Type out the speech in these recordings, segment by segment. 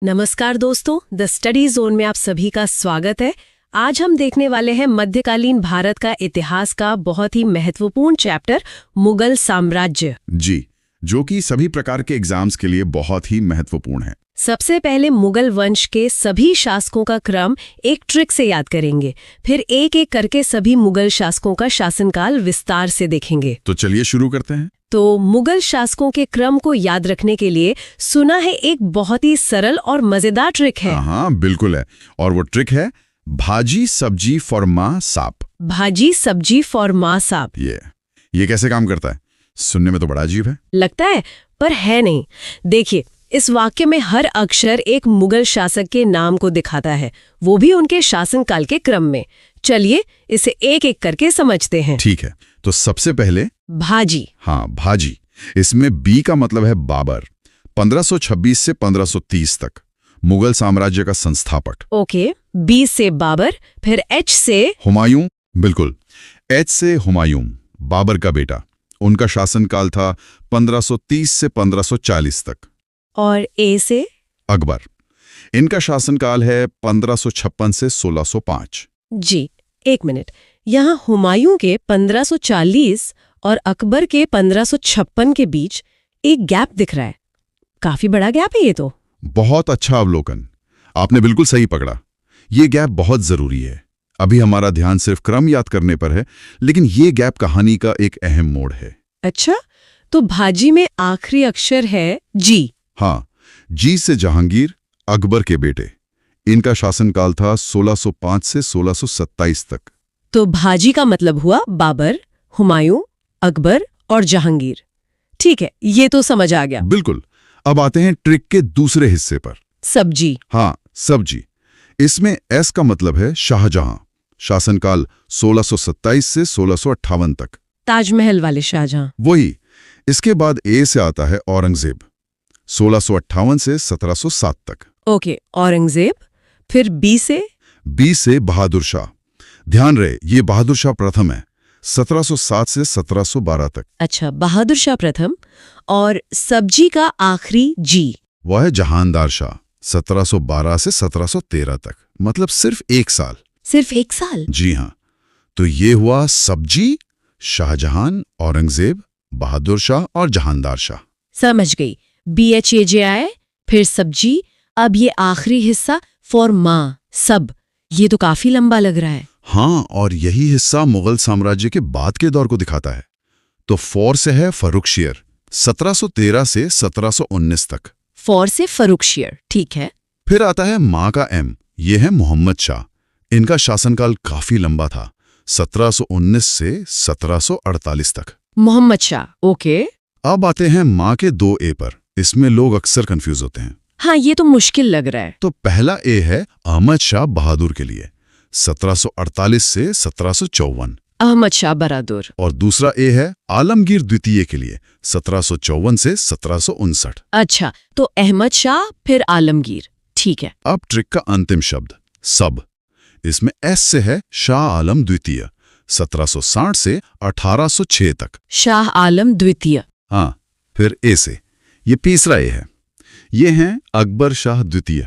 नमस्कार दोस्तों, the study zone में आप सभी का स्वागत है। आज हम देखने वाले हैं मध्यकालीन भारत का इतिहास का बहुत ही महत्वपूर्ण चैप्टर, मुगल साम्राज्य। जी, जो कि सभी प्रकार के एग्जाम्स के लिए बहुत ही महत्वपूर्ण है। सबसे पहले मुगल वंश के सभी शासकों का क्रम एक ट्रिक से याद करेंगे, फिर एक एक करके सभी मुगल शासकों का शासनकाल विस्तार से देखेंगे। तो चलिए शुरू करते हैं। तो मुगल शासकों के क्रम को याद रखने के लिए सुना है एक बहुत ही सरल और मजेदार ट्रिक है। हाँ, बिल्कुल है। और वो ट्रिक है भाजी सब्जी फॉर माँ साप। भाजी सब्जी फॉर माँ साप। ये कैसे काम करता है? सुनने में तो बड़ा अजीब है। लगता है, पर है नहीं। देखिए, इस वाक्य में हर अक्षर एक मुगल शासक के नाम को दिखाता है, वो भी उनके शासनकाल के क्रम में। चलिए इसे एक एक करके समझते हैं। ठीक है, तो सबसे पहले भाजी। हाँ, भाजी। इसमें बी का मतलब है बाबर, 1526 से 1530 तक मुगल साम्राज्य का संस्थापक। ओके, बी से बाबर, फिर एच से हुमायूं। बिल्कुल, एच से हुमायूं, बाबर का बेटा। उनका शासनकाल था 1530 से 1540 तक। और ए से अकबर। इनका शासनकाल है 1556 से 1605। जी, एक मिनट, यहाँ हुमायूं के 1540 और अकबर के 1556 के बीच एक गैप दिख रहा है। काफी बड़ा गैप है ये तो। बहुत अच्छा अवलोकन, आपने बिल्कुल सही पकड़ा। ये गैप बहुत जरूरी है। अभी हमारा ध्यान सिर्फ क्रम याद करने पर है, लेकिन ये गैप कहानी का एक अहम मोड़ है। अच्छा, तो भाजी में आखिरी अक्षर है जी। हाँ, जी से जहांगीर, अकबर के बेटे। इनका शासनकाल था 1605 से 1627 तक। तो भाजी का मतलब हुआ बाबर, हुमायूं, अकबर और जहांगीर। ठीक है, ये तो समझ आ गया। बिल्कुल। अब आते हैं ट्रिक के दूसरे हिस्से पर। सब्जी। हाँ, सब्जी। इसमें एस का मतलब है शाहजहां। शासनकाल 1627 से 1658 तक। ताजमहल वाले शाहजहां। वही। इसके बाद ए से आता है औरंगजेब, 1658 से 1707 तक। ओके, औरंगजेब। फिर बी से बहादुर शाह। ध्यान रहे, ये बहादुर शाह प्रथम है, 1707 से 1712 तक। अच्छा, बहादुर शाह प्रथम। और सब्जी का आखिरी जी। वह है जहानदार शाह, 1712 से 1713 तक। मतलब सिर्फ एक साल। सिर्फ एक साल? जी हाँ। तो ये हुआ सब्जी, शाहजहां, औरंगजेब, बहादुर शाह और जहानदार शाह। समझ गई। BHAJI, फिर सब्जी, अब ये आखिरी हिस्सा फॉर माँ, सब। ये तो काफी लंबा लग रहा है। हाँ, और यही हिस्सा मुगल साम्राज्य के बाद के दौर को दिखाता है। तो फॉर से है फर्रुखशियर, 1713 से 1719 तक। फॉर से फर्रुखशियर, ठीक है। फिर आता है माँ का एम, ये है मोहम्मद शाह। इनका शासनकाल काफी लंबा था, 1719 से 1748 तक। मोहम्मद शाह, ओके। अब आते हैं माँ के दो ए पर। इसमें लोग अक्सर कंफ्यूज होते हैं। हाँ, ये तो मुश्किल लग रहा है। तो पहला ए है अहमद शाह बहादुर के लिए, 1748 से 1754। अहमद शाह बहादुर। और दूसरा ए है आलमगीर द्वितीय के लिए, 1754 से 1759। अच्छा, तो अहमद शाह फिर आलमगीर, ठीक है। अब ट्रिक का अंतिम शब्द सब। इसमें एस से है शाह आलम द्वितीय, 1760 से 1806 तक। शाह आलम द्वितीय। हाँ, फिर ए से ये तीसरा ए है। ये हैं अकबर शाह द्वितीय,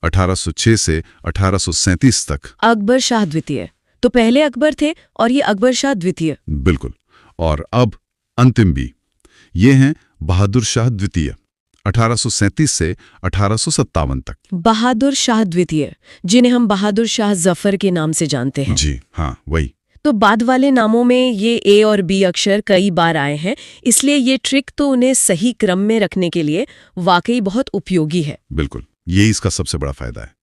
1806 से 1837 तक। अकबर शाह द्वितीय, तो पहले अकबर थे और ये अकबर शाह द्वितीय। बिल्कुल। और अब अंतिम बी, ये हैं बहादुर शाह द्वितीय, 1837 से 1857 तक। बहादुर शाह द्वितीय, जिन्हें हम बहादुर शाह जफर के नाम से जानते हैं। जी हाँ, वही। तो बाद वाले नामों में ये ए और बी अक्षर कई बार आए हैं, इसलिए ये ट्रिक तो उन्हें सही क्रम में रखने के लिए वाकई बहुत उपयोगी है। बिल्कुल, यही इसका सबसे बड़ा फायदा है।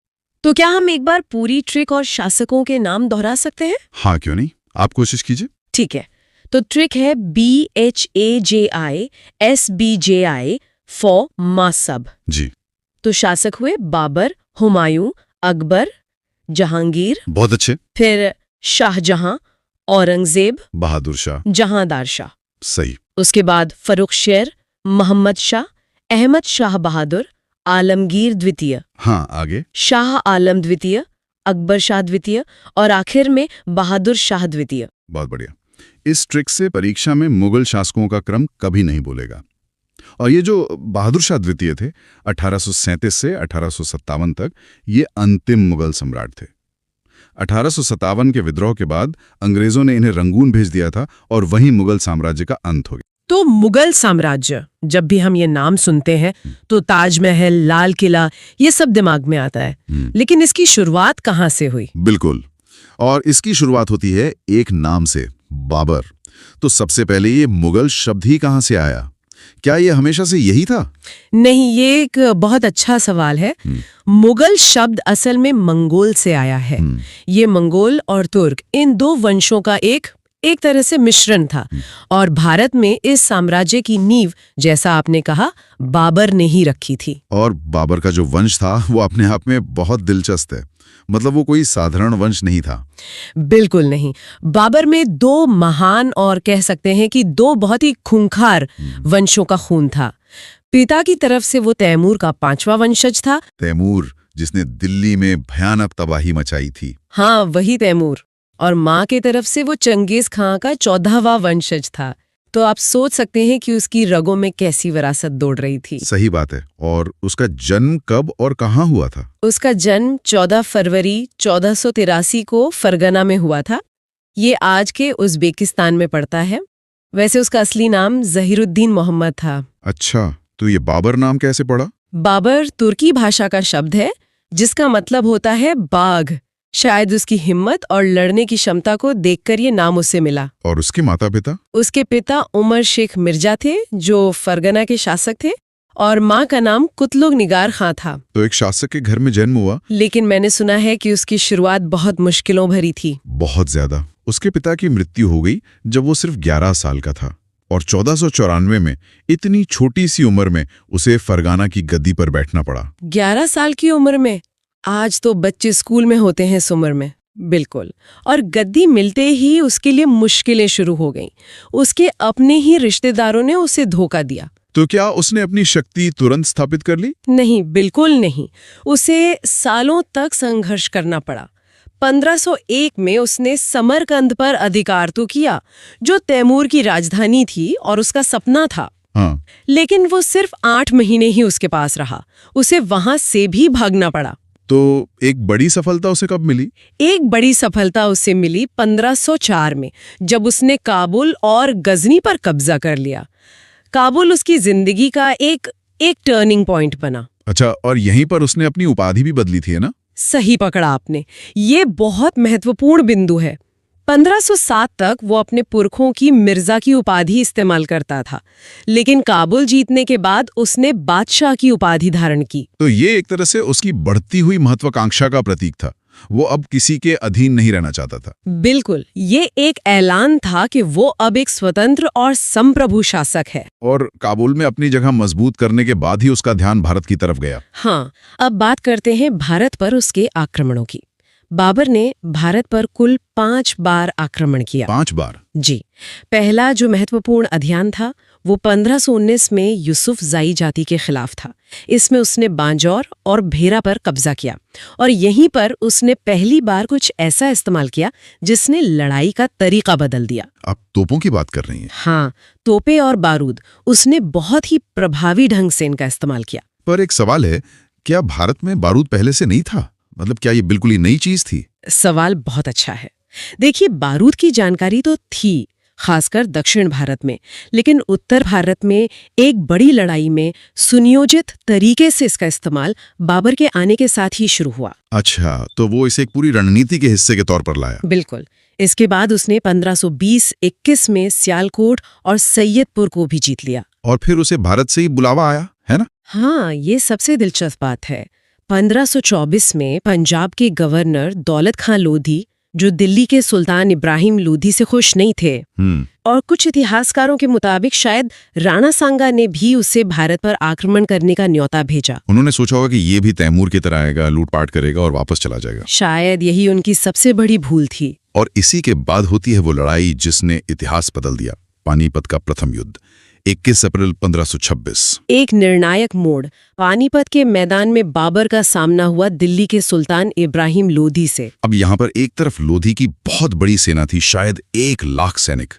तो क्या हम एक बार पूरी ट्रिक और शासकों के नाम दोहरा सकते हैं? हाँ, क्यों नहीं, आप कोशिश कीजिए। ठीक है, तो ट्रिक है BHAJI फॉर मासब। जी। तो शासक हुए बाबर, हुमायूं, अकबर, जहांगीर। बहुत अच्छे। फिर शाहजहां, औरंगजेब, बहादुर शाह, जहांदार शाह। सही। उसके बाद फर्रुखशियर, मोहम्मद शाह, अहमद शाह बहादुर, आलमगीर द्वितीय, हाँ, आगे। शाह आलम द्वितीय, अकबर शाह द्वितीय और आखिर में बहादुर शाह द्वितीय। बहुत बढ़िया। इस ट्रिक से परीक्षा में मुगल शासकों का क्रम कभी नहीं भूलेगा। और ये जो बहादुर शाह द्वितीय थे, 1837 से 1857 तक, ये अंतिम मुगल सम्राट थे। 1857 के विद्रोह के बाद अंग्रेजों ने इन्हें रंगून भेज दिया था और वहीं मुगल साम्राज्य का अंत हो गया। तो मुगल साम्राज्य, जब भी हम ये नाम सुनते हैं तो ताजमहल, लाल किला, ये सब दिमाग में आता है। लेकिन इसकी शुरुआत कहाँ से हुई? बिल्कुल, और इसकी शुरुआत होती है एक नाम से, बाबर। तो सबसे पहले ये मुगल शब्द ही कहाँ से आया? क्या ये हमेशा से यही था? नहीं, ये एक बहुत अच्छा सवाल है। मुगल शब्द असल में मंगोल से आया है। ये मंगोल और तुर्क, इन दो वंशों का एक तरह से मिश्रण था। और भारत में इस साम्राज्य की नींव, जैसा आपने कहा, बाबर ने ही रखी थी। और बाबर का जो वंश था वो अपने आप में बहुत दिलचस्प है। मतलब वो कोई साधारण वंश नहीं था। बिल्कुल नहीं। बाबर में दो महान, और कह सकते हैं कि दो बहुत ही खूंखार वंशों का खून था। पिता की तरफ से वो तैमूर का 5वां वंशज था। तैमूर, जिसने दिल्ली में भयानक तबाही मचाई थी। हाँ, वही तैमूर। और माँ की तरफ से वो चंगेज खां का 14वां वंशज था। तो आप सोच सकते हैं कि उसकी रगों में कैसी विरासत दौड़ रही थी। सही बात है। और उसका जन्म कब और कहाँ हुआ था? उसका जन्म 14 फरवरी 1483 को फरगना में हुआ था। ये आज के उज़्बेकिस्तान में पड़ता है। वैसे उसका असली नाम ज़हीरुद्दीन मोहम्मद था। अच्छा, तो ये बाबर नाम कैसे पड़ा? बाबर तुर्की भाषा का शब्द है जिसका मतलब होता है बाघ। शायद उसकी हिम्मत और लड़ने की क्षमता को देखकर ये नाम उसे मिला। और उसके माता पिता? उसके पिता उमर शेख मिर्जा थे, जो फरगना के शासक थे, और माँ का नाम कुतलुग निगार खां था। तो एक शासक के घर में जन्म हुआ। लेकिन मैंने सुना है कि उसकी शुरुआत बहुत मुश्किलों भरी थी। बहुत ज्यादा। उसके पिता की मृत्यु हो गई जब वो सिर्फ 11 साल का था, और 1494 में इतनी छोटी सी उम्र में उसे फरगाना की गद्दी पर बैठना पड़ा। 11 साल की उम्र में? आज तो बच्चे स्कूल में होते हैं इस उम्र में। बिल्कुल। और गद्दी मिलते ही उसके लिए मुश्किलें शुरू हो गईं। उसके अपने ही रिश्तेदारों ने उसे धोखा दिया। तो क्या उसने अपनी शक्ति तुरंत स्थापित कर ली? नहीं, बिल्कुल नहीं। उसे सालों तक संघर्ष करना पड़ा। 1501 में उसने समरकंद पर अधिकार तो किया, जो तैमूर की राजधानी थी और उसका सपना था। हाँ। लेकिन वो सिर्फ 8 महीने ही उसके पास रहा। उसे वहां से भी भागना पड़ा। तो एक बड़ी सफलता उसे कब मिली? एक बड़ी सफलता उसे मिली 1504 में, जब उसने काबुल और गजनी पर कब्जा कर लिया। काबुल उसकी जिंदगी का एक टर्निंग पॉइंट बना। अच्छा, और यहीं पर उसने अपनी उपाधि भी बदली थी, है ना? सही पकड़ा आपने। ये बहुत महत्वपूर्ण बिंदु है। 1507 तक वो अपने पुरखों की मिर्जा की उपाधि इस्तेमाल करता था, लेकिन काबुल जीतने के बाद उसने बादशाह की उपाधि धारण की। तो ये एक तरह से उसकी बढ़ती हुई महत्वाकांक्षा का प्रतीक था। वो अब किसी के अधीन नहीं रहना चाहता था। बिल्कुल, ये एक ऐलान था कि वो अब एक स्वतंत्र और संप्रभु शासक है। और काबुल में अपनी जगह मजबूत करने के बाद ही उसका ध्यान भारत की तरफ गया। हाँ, अब बात करते हैं भारत पर उसके आक्रमणों की। बाबर ने भारत पर कुल 5 बार आक्रमण किया। 5 बार? जी। पहला जो महत्वपूर्ण अभियान था वो 1519 में यूसुफ जाई जाति के खिलाफ था। इसमें उसने बांजौर और भेरा पर कब्जा किया, और यहीं पर उसने पहली बार कुछ ऐसा इस्तेमाल किया जिसने लड़ाई का तरीका बदल दिया। आप तोपों की बात कर रही हैं? हाँ, तोपे और बारूद। उसने बहुत ही प्रभावी ढंग से इनका इस्तेमाल किया। पर एक सवाल है, क्या भारत में बारूद पहले से नहीं था? मतलब क्या ये बिल्कुल ही नई चीज थी? सवाल बहुत अच्छा है। देखिए, बारूद की जानकारी तो थी, खासकर दक्षिण भारत में, लेकिन उत्तर भारत में एक बड़ी लड़ाई में सुनियोजित तरीके से इसका इस्तेमाल बाबर के आने के साथ ही शुरू हुआ। अच्छा, तो वो इसे एक पूरी रणनीति के हिस्से के तौर पर लाया। बिल्कुल। इसके बाद उसने 1520-21 में सियालकोट और सैयदपुर को भी जीत लिया। और फिर उसे भारत से ही बुलावा आया, है ना? हाँ, ये सबसे दिलचस्प बात है। 1524 में पंजाब के गवर्नर दौलत खां लोधी, जो दिल्ली के सुल्तान इब्राहिम लोधी से खुश नहीं थे, और कुछ इतिहासकारों के मुताबिक शायद राणा सांगा ने भी उसे भारत पर आक्रमण करने का न्योता भेजा। उन्होंने सोचा होगा कि ये भी तैमूर की तरह आएगा, लूटपाट करेगा और वापस चला जाएगा। शायद यही उनकी सबसे बड़ी भूल थी। और इसी के बाद होती है वो लड़ाई जिसने इतिहास बदल दिया, पानीपत का प्रथम युद्ध, 21 अप्रैल 1526। एक निर्णायक मोड़। पानीपत के मैदान में बाबर का सामना हुआ दिल्ली के सुल्तान इब्राहिम लोधी से। अब यहाँ पर एक तरफ लोधी की बहुत बड़ी सेना थी, शायद 1 लाख सैनिक,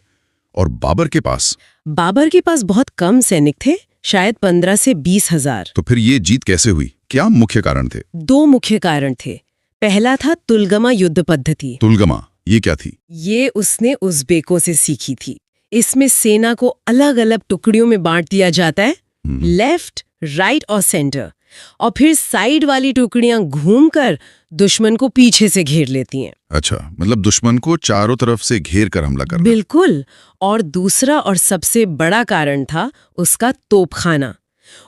और बाबर के पास बहुत कम सैनिक थे, शायद 15 से 20,000। तो फिर ये जीत कैसे हुई? क्या मुख्य कारण थे? 2 मुख्य कारण थे। पहला था तुलगमा युद्ध पद्धति। तुलगमा ये क्या थी? ये उसने उज़्बेकों से सीखी थी। इसमें सेना को अलग अलग टुकड़ियों में बांट दिया जाता है, लेफ्ट, राइट और सेंटर, और फिर साइड वाली टुकड़ियां घूमकर दुश्मन को पीछे से घेर लेती हैं। अच्छा, मतलब दुश्मन को चारों तरफ से घेर कर हमला करना। बिल्कुल। और दूसरा और सबसे बड़ा कारण था उसका तोपखाना।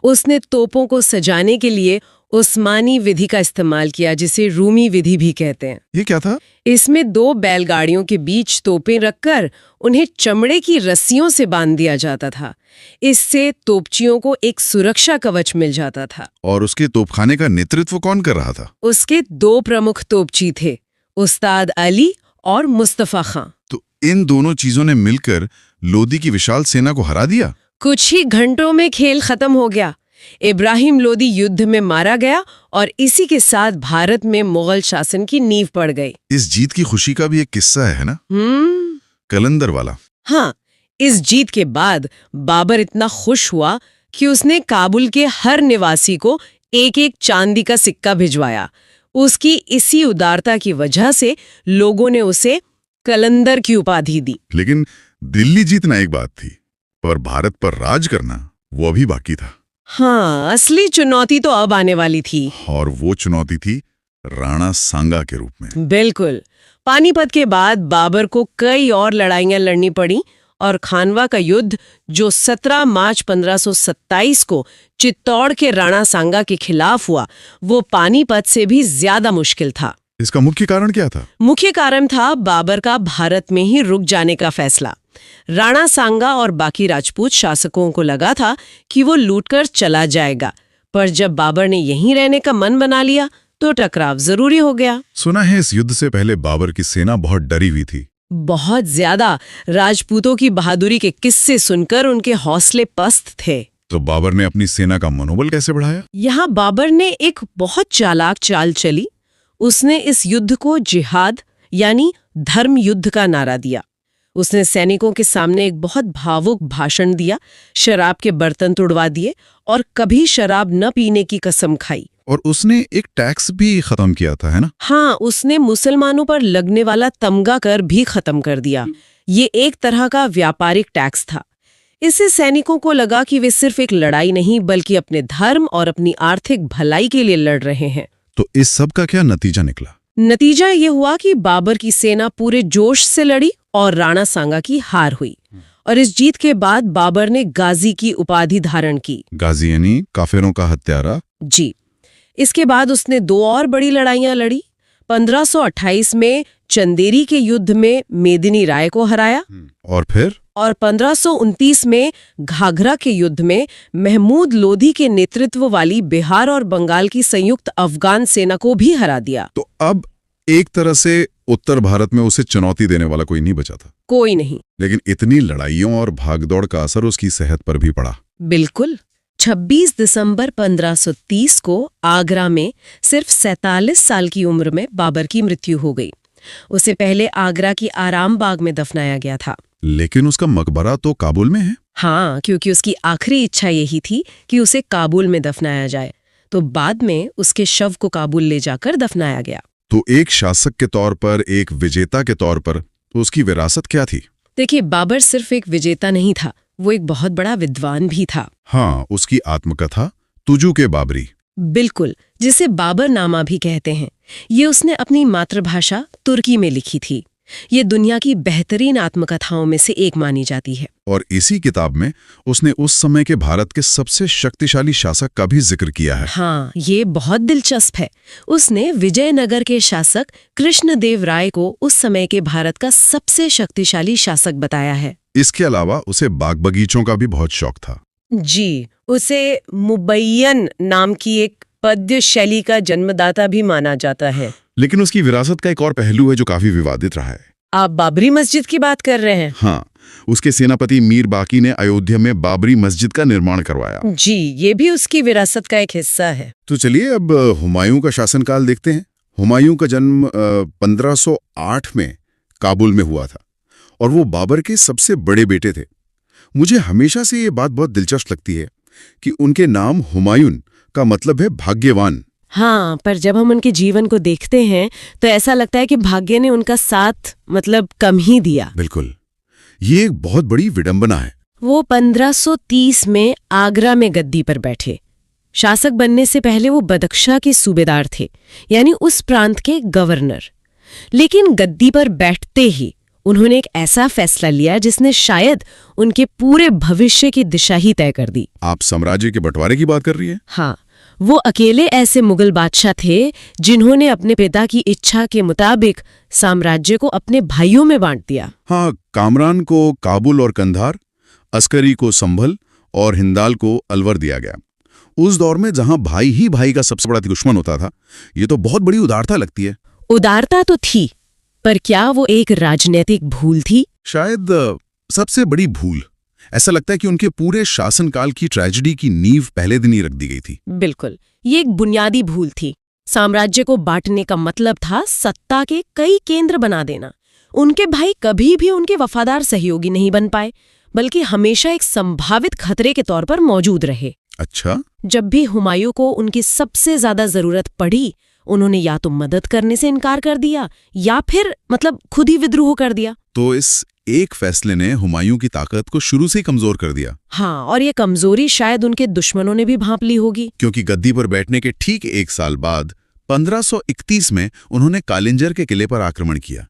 उसने तोपों को सजाने के लिए उस्मानी विधि का इस्तेमाल किया, जिसे रूमी विधि भी कहते हैं। ये क्या था? इसमें 2 बैलगाड़ियों के बीच तोपें रखकर उन्हें चमड़े की रस्सियों से बांध दिया जाता था। इससे तोपचियों को एक सुरक्षा कवच मिल जाता था। और उसके तोपखाने का नेतृत्व कौन कर रहा था? उसके 2 प्रमुख तोपची थे, उस्ताद अली और मुस्तफा खां। तो इन दोनों चीजों ने मिलकर लोदी की विशाल सेना को हरा दिया। कुछ ही घंटों में खेल खत्म हो गया। इब्राहिम लोदी युद्ध में मारा गया और इसी के साथ भारत में मुगल शासन की नींव पड़ गई। इस जीत की खुशी का भी एक किस्सा है ना? कलंदर वाला। हाँ, इस जीत के बाद बाबर इतना खुश हुआ कि उसने काबुल के हर निवासी को एक एक चांदी का सिक्का भिजवाया। उसकी इसी उदारता की वजह से लोगों ने उसे कलंदर की उपाधि दी। लेकिन दिल्ली जीतना एक बात थी, पर भारत पर राज करना वो अभी बाकी था। हाँ, असली चुनौती तो अब आने वाली थी। और वो चुनौती थी राणा सांगा के रूप में। बिल्कुल। पानीपत के बाद बाबर को कई और लड़ाइयां लड़नी पड़ी और खानवा का युद्ध, जो 17 मार्च 1527 को चित्तौड़ के राणा सांगा के खिलाफ हुआ, वो पानीपत से भी ज्यादा मुश्किल था। इसका मुख्य कारण क्या था? मुख्य कारण था बाबर का भारत में ही रुक जाने का फैसला। राणा सांगा और बाकी राजपूत शासकों को लगा था कि वो लूटकर चला जाएगा, पर जब बाबर ने यहीं रहने का मन बना लिया तो टकराव जरूरी हो गया। सुना है इस युद्ध से पहले बाबर की सेना बहुत डरी हुई थी। बहुत ज्यादा। राजपूतों की बहादुरी के किस्से सुनकर उनके हौसले पस्त थे। तो बाबर ने अपनी सेना का मनोबल कैसे बढ़ाया? यहाँ बाबर ने एक बहुत चालाक चाल चली। उसने इस युद्ध को जिहाद यानी धर्म युद्ध का नारा दिया। उसने सैनिकों के सामने एक बहुत भावुक भाषण दिया, शराब के बर्तन तुड़वा दिए और कभी शराब न पीने की कसम खाई। और उसने एक टैक्स भी खत्म किया था, है ना? हाँ, उसने मुसलमानों पर लगने वाला तमगा कर भी खत्म कर दिया। ये एक तरह का व्यापारिक टैक्स था। इससे सैनिकों को लगा कि वे सिर्फ एक लड़ाई नहीं बल्कि अपने धर्म और अपनी आर्थिक भलाई के लिए लड़ रहे हैं। तो इस सब का क्या नतीजा निकला? नतीजा ये हुआ कि बाबर की सेना पूरे जोश से लड़ी और राणा सांगा की हार हुई। और इस जीत के बाद बाबर ने गाजी की उपाधि धारण की। गाजी यानी काफिरों का हत्यारा। जी। इसके बाद उसने 2 और बड़ी लड़ाइयां लड़ी। 1528 में चंदेरी के युद्ध में मेदिनी राय को हराया और फिर 1529 में घाघरा के युद्ध में महमूद लोधी के नेतृत्व वाली बिहार और बंगाल की संयुक्त अफगान सेना को भी हरा दिया। तो अब एक तरह से उत्तर भारत में उसे चुनौती देने वाला कोई नहीं बचा था। कोई नहीं। लेकिन इतनी लड़ाइयों और भागदौड़ का असर उसकी सेहत पर भी पड़ा। बिल्कुल। 26 दिसंबर 1530 को आगरा में सिर्फ 47 साल की उम्र में बाबर की मृत्यु हो गई। उसे पहले आगरा की आराम बाग में दफनाया गया था। लेकिन उसका मकबरा तो काबुल में है। हाँ, क्योंकि उसकी आखिरी इच्छा यही थी कि उसे काबुल में दफनाया जाए, तो बाद में उसके शव को काबुल ले जाकर दफनाया गया। तो एक शासक के तौर पर, एक विजेता के तौर पर उसकी विरासत क्या थी? देखिए, बाबर सिर्फ एक विजेता नहीं था, वो एक बहुत बड़ा विद्वान भी था। हाँ, उसकी आत्मकथा तुजू के बाबरी, बिल्कुल, जिसे बाबरनामा भी कहते हैं, ये उसने अपनी मातृभाषा तुर्की में लिखी थी। ये दुनिया की बेहतरीन आत्मकथाओं में से एक मानी जाती है। और इसी किताब में उसने उस समय के भारत के सबसे शक्तिशाली शासक का भी जिक्र किया है। हाँ, ये बहुत दिलचस्प है। उसने विजयनगर के शासक कृष्णदेव राय को उस समय के भारत का सबसे शक्तिशाली शासक बताया है। इसके अलावा उसे बाग बगीचों का भी बहुत शौक था। जी, उसे मुबैयन नाम की एक पद्य शैली का जन्मदाता भी माना जाता है। लेकिन उसकी विरासत का एक और पहलू है जो काफी विवादित रहा है। आप बाबरी मस्जिद की बात कर रहे हैं? हाँ, उसके सेनापति मीर बाकी ने अयोध्या में बाबरी मस्जिद का निर्माण करवाया। जी, ये भी उसकी विरासत का एक हिस्सा है। तो चलिए अब हुमायूं का शासनकाल देखते हैं। हुमायूं का जन्म 1508 में काबुल में हुआ था और वो बाबर के सबसे बड़े बेटे थे। मुझे हमेशा से ये बात बहुत दिलचस्प लगती है कि उनके नाम हुमायूं का मतलब है भाग्यवान। हाँ, पर जब हम उनके जीवन को देखते हैं तो ऐसा लगता है कि भाग्य ने उनका साथ कम ही दिया। बिल्कुल, ये एक बहुत बड़ी विडंबना है। वो 1530 में आगरा में गद्दी पर बैठे। शासक बनने से पहले वो बदख्शा के सूबेदार थे, यानी उस प्रांत के गवर्नर। लेकिन गद्दी पर बैठते ही उन्होंने एक ऐसा फैसला लिया जिसने शायद उनके पूरे भविष्य की दिशा ही तय कर दी। आप साम्राज्य के बंटवारे की बात कर रही हैं? हाँ, वो अकेले ऐसे मुगल बादशाह थे जिन्होंने अपने पिता की इच्छा के मुताबिक साम्राज्य को अपने भाइयों में बांट दिया। हाँ, कामरान को काबुल और कंधार, अस्करी को संभल और हिंदाल को अलवर दिया गया। उस दौर में जहां भाई ही भाई का सबसे बड़ा दुश्मन होता था, ये तो बहुत बड़ी उदारता लगती है। उदारता तो थी, पर क्या वो एक राजनीतिक भूल थी? शायद सबसे बड़ी भूल। ऐसा लगता है कि उनके पूरे शासनकाल की ट्रेजेडी की नींव पहले दिन ही रख दी गई थी। बिल्कुल, ये एक बुनियादी भूल थी। साम्राज्य को बांटने का मतलब था सत्ता के कई केंद्र बना देना। उनके भाई कभी भी उनके वफादार सहयोगी नहीं बन पाए, बल्कि हमेशा एक संभावित खतरे के तौर पर मौजूद रहे। अच्छा? जब भी हुमायूं को उनकी सबसे ज्यादा जरूरत पड़ी, उन्होंने या तो मदद करने से इनकार कर दिया या फिर खुद ही विद्रोह कर दिया। तो इस एक फैसले ने हुमायूं की ताकत को शुरू से ही कमजोर कर दिया। हाँ, और ये कमजोरी शायद उनके दुश्मनों ने भी भांप ली होगी। क्योंकि गद्दी पर बैठने के ठीक एक साल बाद 1531 में उन्होंने कालिंजर के किले पर आक्रमण किया।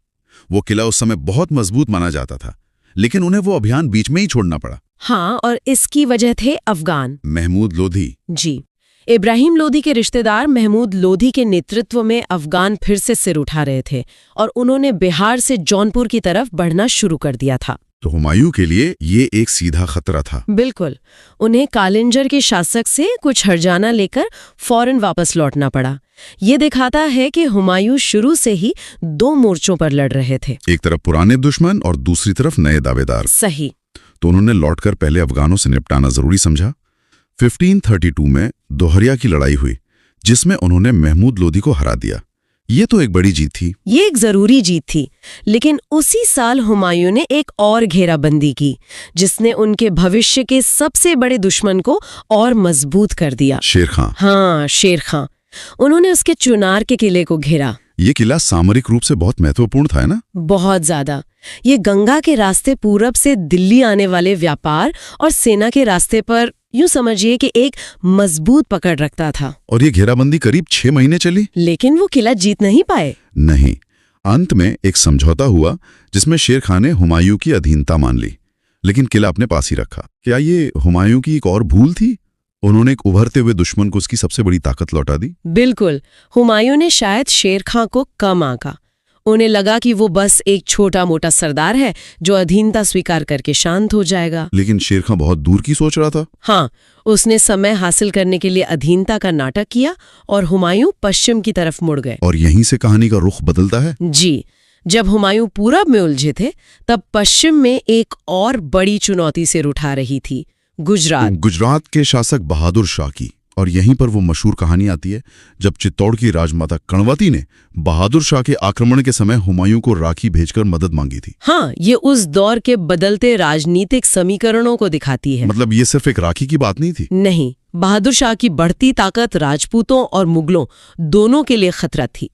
वो किला उस समय बहुत मजबूत माना जाता था, लेकिन उन्हें वो अभियान बीच में ही छोड़ना पड़ा। हाँ, और इसकी वजह थे अफगान। महमूद लोधी। जी, इब्राहिम लोधी के रिश्तेदार महमूद लोधी के नेतृत्व में अफगान फिर से सिर उठा रहे थे और उन्होंने बिहार से जौनपुर की तरफ बढ़ना शुरू कर दिया था। तो हुमायूं के लिए ये एक सीधा खतरा था। बिल्कुल, उन्हें कालिंजर के शासक से कुछ हर्जाना लेकर फौरन वापस लौटना पड़ा। ये दिखाता है कि हुमायूं शुरू से ही दो मोर्चों पर लड़ रहे थे। एक तरफ पुराने दुश्मन और दूसरी तरफ नए दावेदार। सही। तो उन्होंने लौटकर पहले अफगानों से निपटाना जरूरी समझा। 1532 में दोहरिया की लड़ाई हुई, जिसमें उन्होंने महमूद लोधी को हरा दिया। ये तो एक बड़ी जीत थी। ये एक जरूरी जीत थी, लेकिन उसी साल हुमायूं ने एक और घेराबंदी की, जिसने उनके भविष्य के सबसे बड़े दुश्मन को और मजबूत कर दिया। शेर खां। हाँ, शेर खां। उन्होंने उसके चुनार के किले को घेरा। ये किला सामरिक रूप से बहुत महत्वपूर्ण था, है ना? बहुत ज्यादा। ये गंगा के रास्ते पूरब से दिल्ली आने वाले व्यापार और सेना के रास्ते पर यूं समझिए कि एक मजबूत पकड़ रखता था। और ये घेराबंदी करीब 6 महीने चली, लेकिन वो किला जीत नहीं पाए। नहीं, अंत में एक समझौता हुआ जिसमें शेर खां ने हुमायूं की अधीनता मान ली, लेकिन किला अपने पास ही रखा। क्या ये हुमायूं की एक और भूल थी? उन्होंने एक उभरते हुए दुश्मन को उसकी सबसे बड़ी ताकत लौटा दी। बिल्कुल, हुमायूं ने शायद शेर खां को कम आंका। उन्हें लगा कि वो बस एक छोटा मोटा सरदार है जो अधीनता स्वीकार करके शांत हो जाएगा। लेकिन शेर खां बहुत दूर की सोच रहा था। हाँ, उसने समय हासिल करने के लिए अधीनता का नाटक किया और हुमायूं पश्चिम की तरफ मुड़ गए। और यहीं से कहानी का रुख बदलता है। जी, जब हुमायूं पूरब में उलझे थे, तब पश्चिम में एक और बड़ी चुनौती सिर उठा रही थी, गुजरात। गुजरात के शासक बहादुर शाह की। और यहीं पर वो मशहूर कहानी आती है जब चित्तौड़ की राजमाता कणवती ने बहादुर शाह के आक्रमण के समय हुमायूं को राखी भेजकर मदद मांगी थी। हाँ, ये उस दौर के बदलते राजनीतिक समीकरणों को दिखाती है। मतलब ये सिर्फ एक राखी की बात नहीं थी। नहीं, बहादुर शाह की बढ़ती ताकत राजपूतों और मुगलों दोनों के लिए खतरा थी।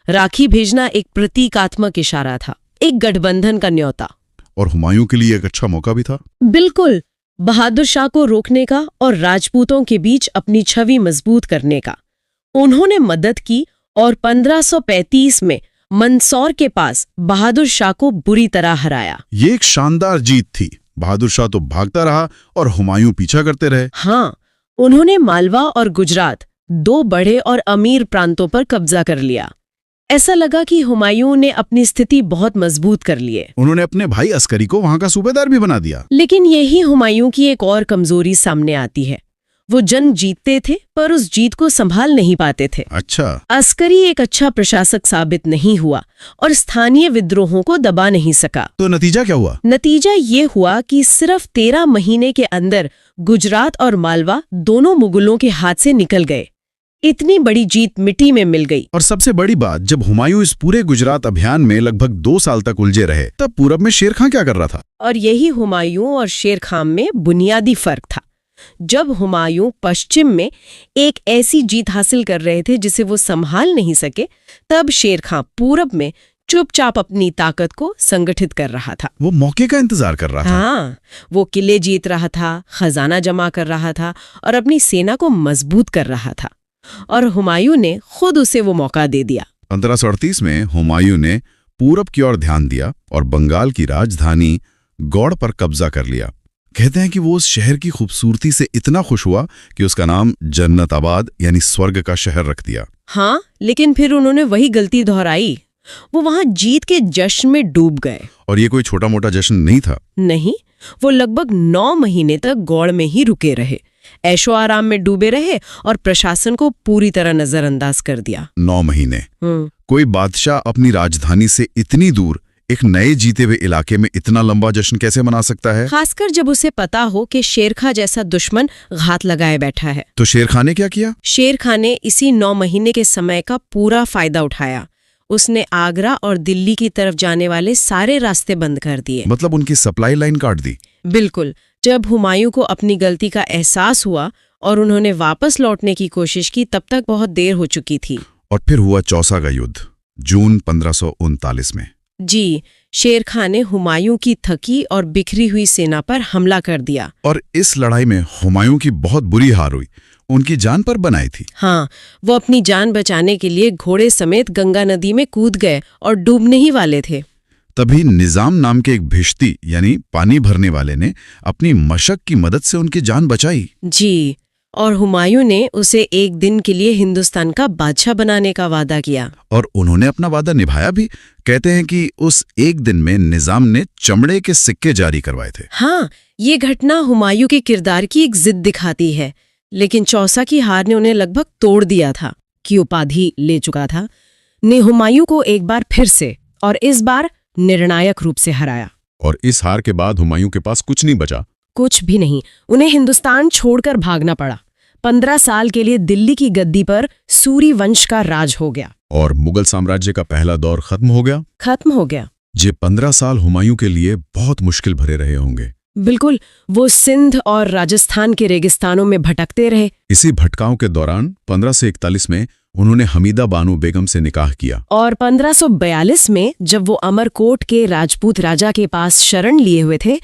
राखी भेजना एक प्रतीकात्मक इशारा था, एक गठबंधन का न्योता। और हुमायूं के लिए एक अच्छा मौका भी था। बिल्कुल, बहादुर शाह को रोकने का और राजपूतों के बीच अपनी छवि मजबूत करने का। उन्होंने मदद की और 1535 में मंदसौर के पास बहादुर शाह को बुरी तरह हराया। ये एक शानदार जीत थी। बहादुर शाह तो भागता रहा और हुमायूं पीछा करते रहे। हाँ, उन्होंने मालवा और गुजरात, दो बड़े और अमीर प्रांतों पर कब्जा कर लिया। ऐसा लगा कि हुमायूं ने अपनी स्थिति बहुत मजबूत कर ली है। उन्होंने अपने भाई अस्करी को वहां का सूबेदार भी बना दिया। लेकिन यही हुमायूं की एक और कमजोरी सामने आती है। वो जंग जीतते थे, पर उस जीत को संभाल नहीं पाते थे। अच्छा। अस्करी एक अच्छा प्रशासक साबित नहीं हुआ और स्थानीय विद्रोहों को दबा नहीं सका। तो नतीजा क्या हुआ? नतीजा ये हुआ कि सिर्फ 13 महीने के अंदर गुजरात और मालवा दोनों मुगलों के हाथ से निकल गए। इतनी बड़ी जीत मिट्टी में मिल गई। और सबसे बड़ी बात, जब हुमायूं इस पूरे गुजरात अभियान में लगभग 2 साल तक उलझे रहे, तब पूरब में शेर खां क्या कर रहा था? और यही हुमायूं और शेर खां में बुनियादी फर्क था। जब हुमायूं पश्चिम में एक ऐसी जीत हासिल कर रहे थे जिसे वो संभाल नहीं सके, तब शेर खां पूरब में चुपचाप अपनी ताकत को संगठित कर रहा था। वो मौके का इंतजार कर रहा था। हाँ, वो किले जीत रहा था, खजाना जमा कर रहा था और अपनी सेना को मजबूत कर रहा था, और हुमायूं ने खुद उसे वो मौका दे दिया। 1538 में हुमायूं ने पूरब की ओर ध्यान दिया और बंगाल की राजधानी गौड़ पर कब्जा कर लिया। कहते हैं कि वो उस शहर की खूबसूरती से इतना खुश हुआ कि उसका नाम जन्नताबाद यानी स्वर्ग का शहर रख दिया। हाँ, लेकिन फिर उन्होंने वही गलती दोहराई। वो वहां जीत के जश्न में डूब गए। और ये कोई छोटा मोटा जश्न नहीं था। नहीं, वो लगभग 9 महीने तक गौड़ में ही रुके रहे, ऐशो आराम में डूबे रहे और प्रशासन को पूरी तरह नजरअंदाज कर दिया। 9 महीने। कोई बादशाह अपनी राजधानी से इतनी दूर एक नए जीते हुए इलाके में इतना लंबा जश्न कैसे मना सकता है? खासकर जब उसे पता हो कि शेर खां जैसा दुश्मन घात लगाए बैठा है। तो शेर खां ने क्या किया? शेर खां ने इसी 9 महीने के समय का पूरा फायदा उठाया। उसने आगरा और दिल्ली की तरफ जाने वाले सारे रास्ते बंद कर दिए। मतलब उनकी सप्लाई लाइन काट दी। बिल्कुल। जब हुमायूं को अपनी गलती का एहसास हुआ और उन्होंने वापस लौटने की कोशिश की, तब तक बहुत देर हो चुकी थी। और फिर हुआ चौसा का युद्ध, जून 1539 में। जी, शेर खां ने हुमायूं की थकी और बिखरी हुई सेना पर हमला कर दिया। और इस लड़ाई में हुमायूं की बहुत बुरी हार हुई, उनकी जान पर बनाई थी। हाँ, वो अपनी जान बचाने के लिए घोड़े समेत गंगा नदी में कूद गए और डूबने ही वाले थे। तभी निजाम नाम के एक भिश्ती यानी पानी भरने वाले ने अपनी मशक की मदद से उनकी जान बचाई। जी, और हुमायूं ने उसे एक दिन के लिए हिंदुस्तान का बादशाह बनाने का वादा किया। और उन्होंने अपना वादा निभाया भी। कहते हैं कि उस एक दिन में निजाम ने चमड़े के सिक्के जारी करवाए थे। हाँ, ये घटना हुमायूं के किरदार की एक जिद दिखाती है। लेकिन चौसा की हार ने उन्हें लगभग तोड़ दिया था कि उपाधि ले चुका था, ने हुमायूं को एक बार फिर से और इस बार निर्णायक रूप से हराया। और इस हार के बाद हुमायूं के पास कुछ नहीं बचा। कुछ भी नहीं। उन्हें हिंदुस्तान छोड़कर भागना पड़ा। 15 साल के लिए दिल्ली की गद्दी पर सूरी वंश का राज हो गया। और मुगल साम्राज्य का पहला दौर खत्म हो गया। ये 15 साल हुमायूं के लिए बहुत मुश्किल भरे रहे होंगे। बिल्कुल। वो सिंध और राजस्थान के रेगिस्तानों में भटकते रहे। इसी भटकाव के दौरान 1541 में उन्होंने हमीदा बानो बेगम से निकाह किया। और 1542 में जब वो अमरकोट के राजपूत राजा के पास शरण लिए हुए थे,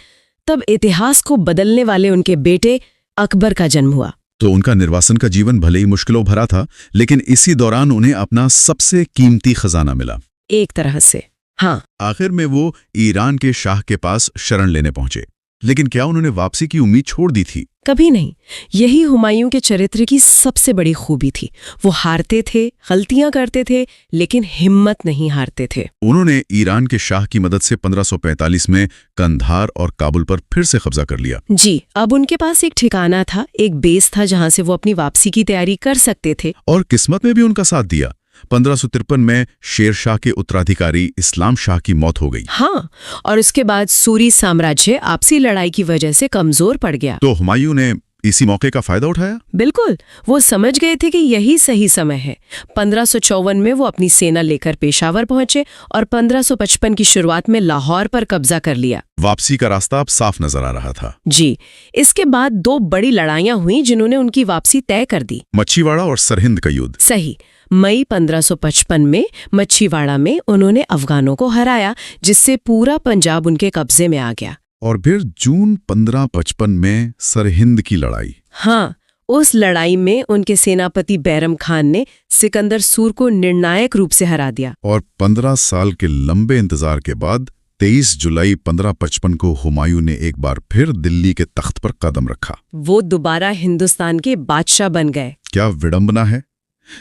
तब इतिहास को बदलने वाले उनके बेटे अकबर का जन्म हुआ। तो उनका निर्वासन का जीवन भले ही मुश्किलों भरा था, लेकिन इसी दौरान उन्हें अपना सबसे कीमती खजाना मिला। एक तरह से, हाँ। आखिर में वो ईरान के शाह के पास शरण लेने पहुंचे। लेकिन क्या उन्होंने वापसी की उम्मीद छोड़ दी थी? कभी नहीं। यही हुमायूं के चरित्र की सबसे बड़ी खूबी थी। वो हारते थे, गलतियां करते थे, लेकिन हिम्मत नहीं हारते थे। उन्होंने ईरान के शाह की मदद से 1545 में कंधार और काबुल पर फिर से कब्जा कर लिया। जी, अब उनके पास एक ठिकाना था, एक बेस था जहां से वो अपनी वापसी की तैयारी कर सकते थे। और किस्मत में भी उनका साथ दिया। 1553 में शेर शाह के उत्तराधिकारी इस्लाम शाह की मौत हो गई। हाँ, और उसके बाद सूरी साम्राज्य आपसी लड़ाई की वजह से कमजोर पड़ गया। तो हुमायूं ने इसी मौके का फायदा उठाया। बिल्कुल। वो समझ गए थे कि यही सही समय है। 1554 में वो अपनी सेना लेकर पेशावर पहुंचे और 1555 की शुरुआत में लाहौर पर कब्जा कर लिया। वापसी का रास्ता अब साफ नजर आ रहा था। जी, इसके बाद 2 बड़ी लड़ाइयां हुई जिन्होंने उनकी वापसी तय कर दी। मच्छीवाड़ा और सरहिंद का युद्ध। सही। मई 1555 में मच्छीवाड़ा में उन्होंने अफगानों को हराया, जिससे पूरा पंजाब उनके कब्जे में आ गया। और फिर जून 1555 में सरहिंद की लड़ाई। हाँ, उस लड़ाई में उनके सेनापति बैरम खान ने सिकंदर सूर को निर्णायक रूप से हरा दिया। और 15 साल के लंबे इंतजार के बाद 23 जुलाई 1555 को हुमायूं ने एक बार फिर दिल्ली के तख्त पर कदम रखा। वो दोबारा हिंदुस्तान के बादशाह बन गए। क्या विडंबना है।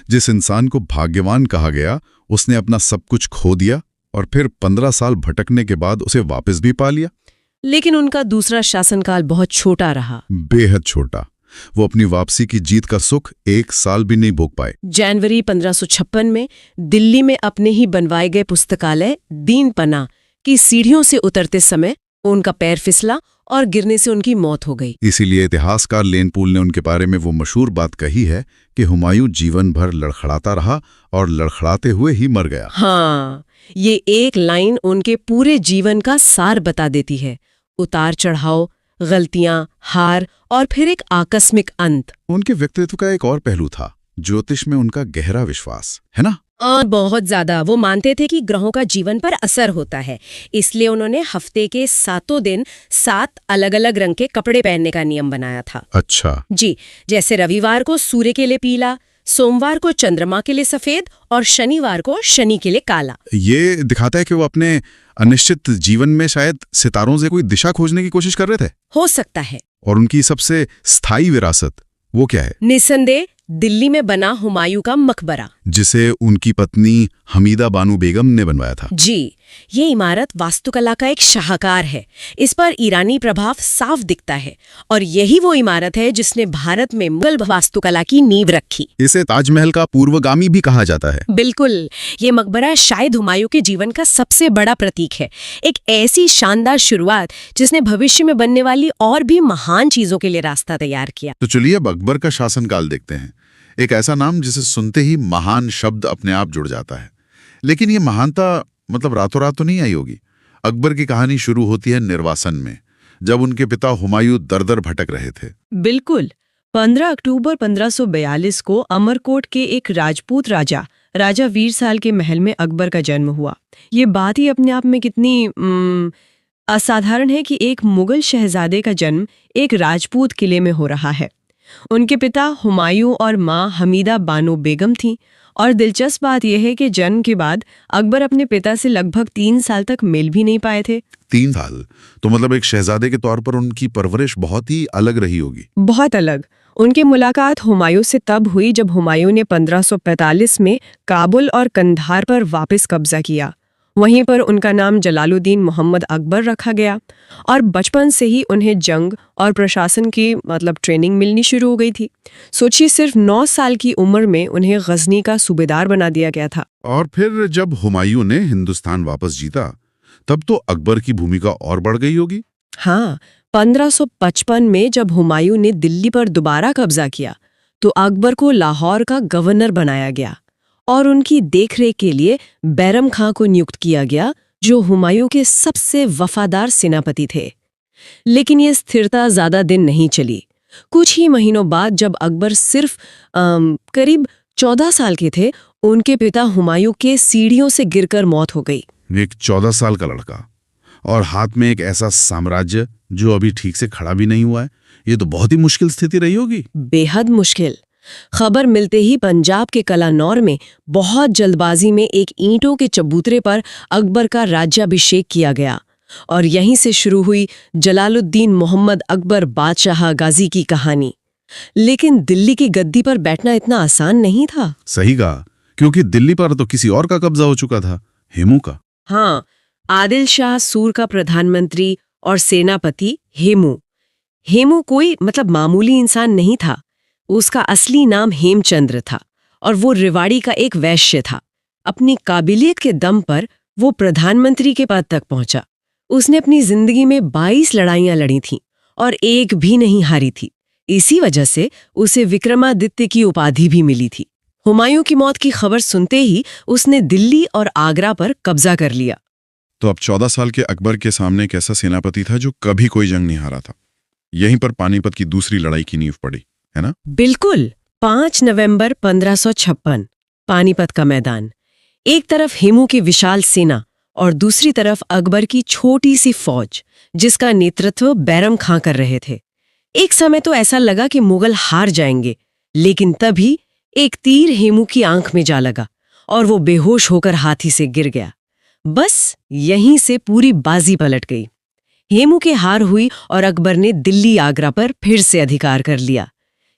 जिस इंसान को भाग्यवान कहा गया, उसने अपना सब कुछ खो दिया और फिर 15 साल भटकने के बाद उसे वापस भी पा लिया। लेकिन उनका दूसरा शासनकाल बहुत छोटा रहा। बेहद छोटा। वो अपनी वापसी की जीत का सुख 1 साल भी नहीं भोग पाए। जनवरी 1556 में दिल्ली में अपने ही बनवाए गए पुस्तकालय दीन पना की सीढ़ियों से उतरते समय उनका पैर फिसला और गिरने से उनकी मौत हो गई। इसीलिए इतिहासकार लेनपूल ने उनके बारे में वो मशहूर बात कही है कि हुमायूं जीवन भर लड़खड़ाता रहा और लड़खड़ाते हुए ही मर गया। हाँ, ये एक लाइन उनके पूरे जीवन का सार बता देती है। उतार चढ़ाव, गलतियां, हार और फिर एक आकस्मिक अंत। उनके व्यक्तित्व का एक और पहलू था, ज्योतिष में उनका गहरा विश्वास, है ना? और बहुत ज्यादा। वो मानते थे कि ग्रहों का जीवन पर असर होता है, इसलिए उन्होंने हफ्ते के 7 दिन 7 अलग अलग रंग के कपड़े पहनने का नियम बनाया था। अच्छा। जी, जैसे रविवार को सूर्य के लिए पीला, सोमवार को चंद्रमा के लिए सफेद और शनिवार को शनि के लिए काला। ये दिखाता है कि वो अपने अनिश्चित जीवन में शायद सितारों से कोई दिशा खोजने की कोशिश कर रहे थे। हो सकता है। और उनकी सबसे स्थायी विरासत वो क्या है? निसंदेह दिल्ली में बना हुमायूं का मकबरा, जिसे उनकी पत्नी हमीदा बानो बेगम ने बनवाया था। जी, ये इमारत वास्तुकला का एक शाहकार है। इस पर ईरानी प्रभाव साफ दिखता है और यही वो इमारत है जिसने भारत में मुगल वास्तुकला की नींव रखी। इसे ताजमहल का पूर्वगामी भी कहा जाता है। बिल्कुल, ये मकबरा शायद हुमायूं के जीवन का सबसे बड़ा प्रतीक है। एक ऐसी शानदार शुरुआत जिसने भविष्य में बनने वाली और भी महान चीजों के लिए रास्ता तैयार किया। तो चलिए अब अकबर का शासनकाल देखते हैं। एक ऐसा नाम जिसे सुनते ही महान शब्द अपने आप जुड़ जाता है। लेकिन ये महानता मतलब रातों रात तो नहीं आई होगी। अकबर की कहानी शुरू होती है निर्वासन में, जब उनके पिता हुमायूं दर-दर भटक रहे थे। बिल्कुल। 15 अक्टूबर 1542 को अमरकोट के एक राजपूत राजा वीर साल के महल में अकबर का जन्म हुआ। ये बात ही अपने आप में कितनी असाधारण है कि एक मुगल शहजादे का जन्म एक राजपूत किले में हो रहा है। उनके पिता हुमायूं और माँ हमीदा बानो बेगम थीं। और दिलचस्प बात यह है कि जन्म के बाद अकबर अपने पिता से लगभग 3 साल तक मिल भी नहीं पाए थे। 3 साल? तो मतलब एक शहजादे के तौर पर उनकी परवरिश बहुत ही अलग रही होगी। बहुत अलग। उनकी मुलाकात हुमायूं से तब हुई जब हुमायूं ने 1545 में काबुल और कंधार पर वापस कब्जा किया। वहीं पर उनका नाम जलालुद्दीन मोहम्मद अकबर रखा गया और बचपन से ही उन्हें जंग और प्रशासन की ट्रेनिंग मिलनी शुरू हो गई थी। सोचिए, सिर्फ 9 साल की उम्र में उन्हें गजनी का सूबेदार बना दिया गया था। और फिर जब हुमायूं ने हिंदुस्तान वापस जीता, तब तो अकबर की भूमिका और बढ़ गई होगी। हाँ, 1555 में जब हुमायूं ने दिल्ली पर दोबारा कब्जा किया तो अकबर को लाहौर का गवर्नर बनाया गया और उनकी देखरेख के लिए बैरम खां को नियुक्त किया गया, जो हुमायूं के सबसे वफादार सेनापति थे। लेकिन ये स्थिरता ज्यादा दिन नहीं चली। कुछ ही महीनों बाद जब अकबर सिर्फ करीब 14 साल के थे, उनके पिता हुमायूं के सीढ़ियों से गिरकर मौत हो गई। एक 14 साल का लड़का और हाथ में एक ऐसा साम्राज्य जो अभी ठीक से खड़ा भी नहीं हुआ है, ये तो बहुत ही मुश्किल स्थिति रही होगी। बेहद मुश्किल। खबर मिलते ही पंजाब के कलानौर में बहुत जल्दबाजी में एक ईंटों के चबूतरे पर अकबर का राज्याभिषेक किया गया और यहीं से शुरू हुई जलालुद्दीन मोहम्मद अकबर बादशाह गाजी की कहानी। लेकिन दिल्ली की गद्दी पर बैठना इतना आसान नहीं था। सही कहा, क्योंकि दिल्ली पर तो किसी और का कब्जा हो चुका था, हेमू का। हाँ, आदिल शाह सूर का प्रधानमंत्री और सेनापति हेमू कोई मामूली इंसान नहीं था। उसका असली नाम हेमचंद्र था और वो रेवाड़ी का एक वैश्य था। अपनी काबिलियत के दम पर वो प्रधानमंत्री के पद तक पहुंचा। उसने अपनी जिंदगी में 22 लड़ाइयां लड़ी थीं और एक भी नहीं हारी थी। इसी वजह से उसे विक्रमादित्य की उपाधि भी मिली थी। हुमायूं की मौत की खबर सुनते ही उसने दिल्ली और आगरा पर कब्जा कर लिया। तो अब 14 साल के अकबर के सामने एक ऐसा सेनापति था जो कभी कोई जंग नहीं हारा था। यहीं पर पानीपत की दूसरी लड़ाई की नींव पड़ी, है ना? बिल्कुल। 5 नवंबर 1556, पानीपत का मैदान। एक तरफ हेमू की विशाल सेना और दूसरी तरफ अकबर की छोटी सी फौज, जिसका नेतृत्व बैरम खां कर रहे थे। एक समय तो ऐसा लगा कि मुगल हार जाएंगे, लेकिन तभी एक तीर हेमू की आंख में जा लगा और वो बेहोश होकर हाथी से गिर गया। बस यहीं से पूरी बाजी पलट गई। हेमू की हार हुई और अकबर ने दिल्ली आगरा पर फिर से अधिकार कर लिया।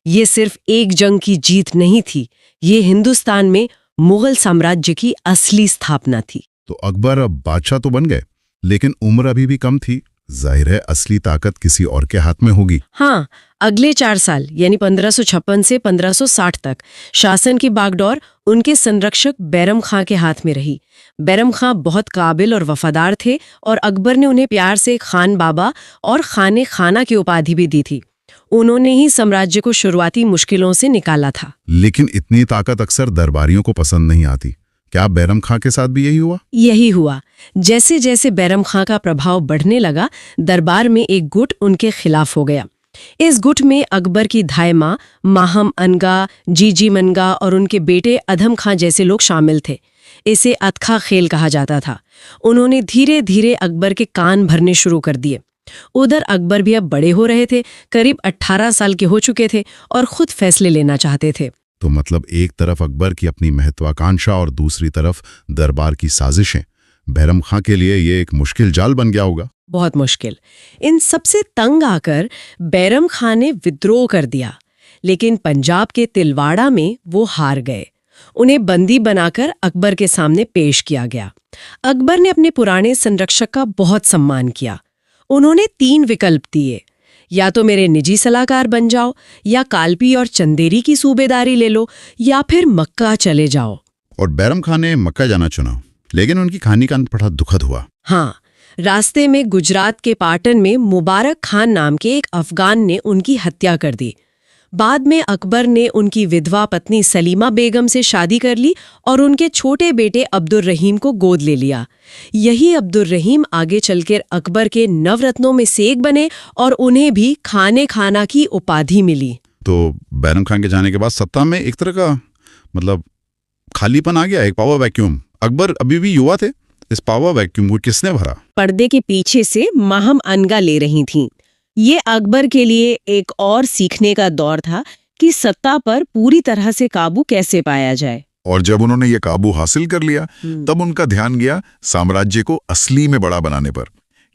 ये सिर्फ एक जंग की जीत नहीं थी, ये हिंदुस्तान में मुगल साम्राज्य की असली स्थापना थी। तो अकबर अब बादशाह तो बन गए, लेकिन उम्र अभी भी कम थी। जाहिर है असली ताकत किसी और के हाथ में होगी। हाँ, अगले 4 साल यानी 1556 से 1560 तक शासन की बागडोर उनके संरक्षक बैरम खां के हाथ में रही। बैरम खां बहुत काबिल और वफादार थे और अकबर ने उन्हें प्यार से खान बाबा और खाने खाना की उपाधि भी दी थी। उन्होंने ही साम्राज्य को शुरुआती मुश्किलों से निकाला था। लेकिन इतनी ताकत अक्सर दरबारियों को पसंद नहीं आती, क्या बैरम खां के साथ भी यही हुआ? यही हुआ। जैसे जैसे बैरम खां का प्रभाव बढ़ने लगा, दरबार में एक गुट उनके खिलाफ हो गया। इस गुट में अकबर की धाय मां माहम अनगा, जीजी मनगा और उनके बेटे अधम खां जैसे लोग शामिल थे। इसे अतखा खेल कहा जाता था। उन्होंने धीरे धीरे अकबर के कान भरने शुरू कर दिए। उधर अकबर भी अब बड़े हो रहे थे, करीब 18 साल के हो चुके थे और खुद फैसले लेना चाहते थे। तो मतलब एक तरफ अकबर की अपनी महत्वाकांक्षा और दूसरी तरफ दरबार की साजिशें। बैरम खां के लिए ये एक मुश्किल जाल बन गया होगा। बहुत मुश्किल। इन सबसे तंग आकर बैरम खां ने विद्रोह कर दिया, लेकिन पंजाब के तिलवाड़ा में वो हार गए। उन्हें बंदी बनाकर अकबर के सामने पेश किया गया। अकबर ने अपने पुराने संरक्षक का बहुत सम्मान किया। उन्होंने 3 विकल्प दिए, या तो मेरे निजी सलाहकार बन जाओ, या कालपी और चंदेरी की सूबेदारी ले लो, या फिर मक्का चले जाओ। और बैरम खां ने मक्का जाना चुना, लेकिन उनकी कहानी का अंत बड़ा दुखद हुआ। हाँ, रास्ते में गुजरात के पाटन में मुबारक खान नाम के एक अफगान ने उनकी हत्या कर दी। बाद में अकबर ने उनकी विधवा पत्नी सलीमा बेगम से शादी कर ली और उनके छोटे बेटे अब्दुल रहीम को गोद ले लिया। यही अब्दुल रहीम आगे चलकर अकबर के नवरत्नों में से एक बने और उन्हें भी खाने खाना की उपाधि मिली। तो बैरम खान के जाने के बाद सत्ता में एक तरह का मतलब खालीपन आ गया, एक पावर वैक्यूम। अकबर अभी भी युवा थे, इस पावर वैक्यूम को किसने भरा? पर्दे के पीछे से माहम अनगा ले रही थीं। ये अकबर के लिए एक और सीखने का दौर था कि सत्ता पर पूरी तरह से काबू कैसे पाया जाए। और जब उन्होंने ये काबू हासिल कर लिया, तब उनका ध्यान गया साम्राज्य को असली में बड़ा बनाने पर।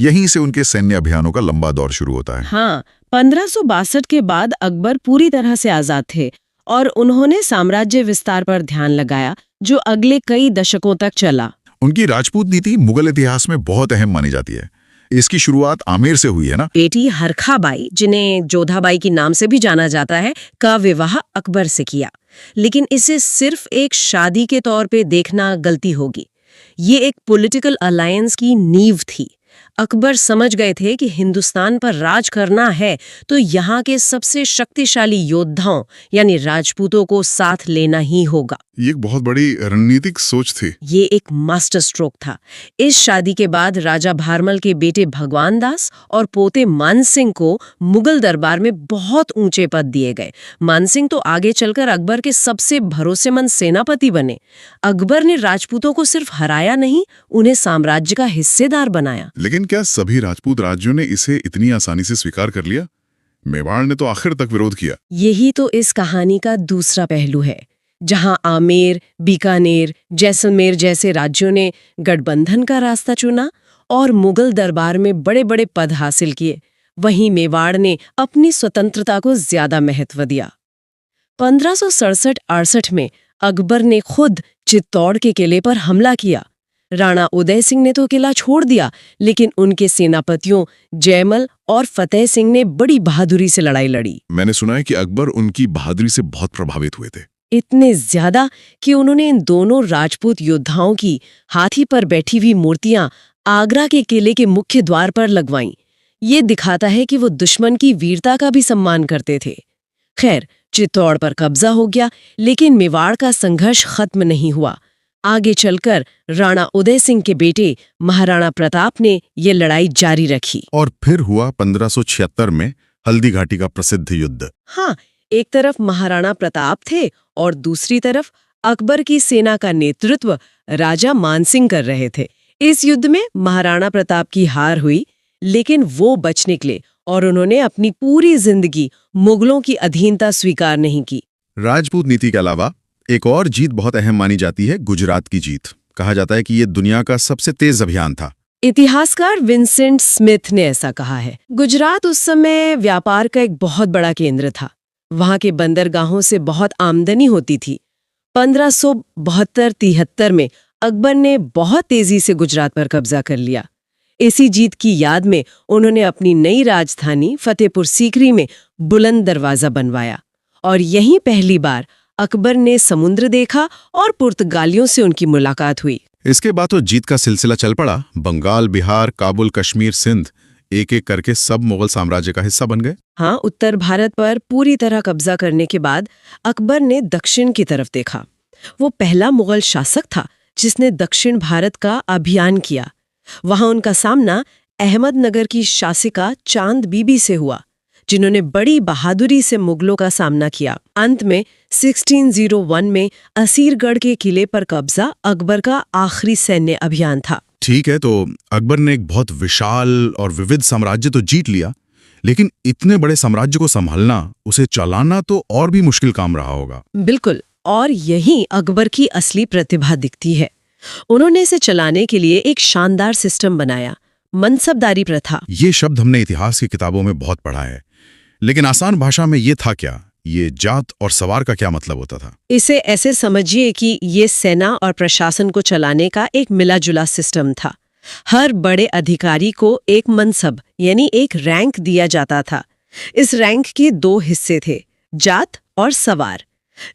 यहीं से उनके सैन्य अभियानों का लंबा दौर शुरू होता है। हाँ, 1562 के बाद अकबर पूरी तरह से आजाद थे और उन्होंने साम्राज्य विस्तार पर ध्यान लगाया, जो अगले कई दशकों तक चला। उनकी राजपूत नीति मुगल इतिहास में बहुत अहम मानी जाती है। इसकी शुरुआत आमेर से हुई है ना? बेटी हरखाबाई, जिन्हें जोधाबाई के नाम से भी जाना जाता है, का विवाह अकबर से किया। लेकिन इसे सिर्फ एक शादी के तौर पे देखना गलती होगी। ये एक पॉलिटिकल अलायंस की नींव थी। अकबर समझ गए थे कि हिंदुस्तान पर राज करना है तो यहाँ के सबसे शक्तिशाली योद्धाओं यानी राजपूतों को साथ लेना ही होगा। ये एक बहुत बड़ी रणनीतिक सोच थी। ये एक मास्टर स्ट्रोक था। इस शादी के बाद राजा भारमल के बेटे भगवान दास और पोते मानसिंह को मुगल दरबार में बहुत ऊंचे पद दिए गए। मानसिंह तो आगे चलकर अकबर के सबसे भरोसेमंद सेनापति बने। अकबर ने राजपूतों को सिर्फ हराया नहीं, उन्हें साम्राज्य का हिस्सेदार बनाया। लेकिन क्या सभी राजपूत राज्यों ने इसे इतनी आसानी से स्वीकार कर लिया? मेवाड़ ने तो आखिर तक विरोध किया। यही तो इस कहानी का दूसरा पहलू है। जहां आमेर, बीकानेर, जैसलमेर जैसे राज्यों ने गठबंधन का रास्ता चुना और मुगल दरबार में बड़े बड़े पद हासिल किए, वहीं मेवाड़ ने अपनी स्वतंत्रता को ज्यादा महत्व दिया। 1567-68 में अकबर ने खुद चित्तौड़ के किले पर हमला किया। राणा उदय सिंह ने तो किला छोड़ दिया, लेकिन उनके सेनापतियों जयमल और फतेह सिंह ने बड़ी बहादुरी से लड़ाई लड़ी। मैंने सुना है कि अकबर उनकी बहादुरी से बहुत प्रभावित हुए थे। इतने ज्यादा कि उन्होंने इन दोनों राजपूत योद्धाओं की हाथी पर बैठी हुई मूर्तियां आगरा के किले के मुख्य द्वार पर लगवाईं। ये दिखाता है कि वो दुश्मन की वीरता का भी सम्मान करते थे। खैर, चित्तौड़ पर कब्जा हो गया, लेकिन मेवाड़ का संघर्ष खत्म नहीं हुआ। आगे चलकर राणा उदय सिंह के बेटे महाराणा प्रताप ने ये लड़ाई जारी रखी। और फिर हुआ 1576 में हल्दी घाटी का प्रसिद्ध युद्ध। हाँ, एक तरफ महाराणा प्रताप थे और दूसरी तरफ अकबर की सेना का नेतृत्व राजा मानसिंह कर रहे थे। इस युद्ध में महाराणा प्रताप की हार हुई, लेकिन वो बच निकले और उन्होंने अपनी पूरी जिंदगी मुगलों की अधीनता स्वीकार नहीं की। राजपूत नीति के अलावा एक और जीत बहुत अहम मानी जाती है, गुजरात की जीत। कहा जाता है कि ये दुनिया का सबसे तेज अभियान था। इतिहासकार विंसेंट स्मिथ ने ऐसा कहा है। गुजरात उस समय व्यापार का एक बहुत बड़ा केंद्र था। वहां के बंदरगाहों से बहुत आमदनी होती थी। 1572-73 में अकबर ने बहुत तेजी से गुजरात पर कब्जा कर लिया। इसी जीत की याद में उन्होंने अपनी नई राजधानी फतेहपुर सीकरी में बुलंद दरवाजा बनवाया और यहीं पहली बार अकबर ने समुद्र देखा और पुर्तगालियों से उनकी मुलाकात हुई। इसके बाद तो जीत का सिलसिला चल पड़ा। बंगाल, बिहार, काबुल, कश्मीर, सिंध, एक एक करके सब मुगल साम्राज्य का हिस्सा बन गए। हाँ, उत्तर भारत पर पूरी तरह कब्जा करने के बाद अकबर ने दक्षिण की तरफ देखा। वो पहला मुगल शासक था जिसने दक्षिण भारत का अभियान किया। वहां उनका सामना अहमदनगर की शासिका चांद बीबी से हुआ, जिन्होंने बड़ी बहादुरी से मुगलों का सामना किया। अंत में 1601 में असीरगढ़ के किले पर कब्जा अकबर का आखिरी सैन्य अभियान था। ठीक है, तो अकबर ने एक बहुत विशाल और विविध साम्राज्य तो जीत लिया, लेकिन इतने बड़े साम्राज्य को संभालना, उसे चलाना तो और भी मुश्किल काम रहा होगा। बिल्कुल, और यही अकबर की असली प्रतिभा दिखती है। उन्होंने इसे चलाने के लिए एक शानदार सिस्टम बनाया, मनसबदारी प्रथा। ये शब्द हमने इतिहास की किताबों में बहुत पढ़ा है, लेकिन आसान भाषा में ये था क्या? ये जात और सवार का क्या मतलब होता था? इसे ऐसे समझिए कि ये सेना और प्रशासन को चलाने का एक मिला जुला सिस्टम था। हर बड़े अधिकारी को एक मनसब यानी एक रैंक दिया जाता था। इस रैंक के 2 हिस्से थे, जात और सवार।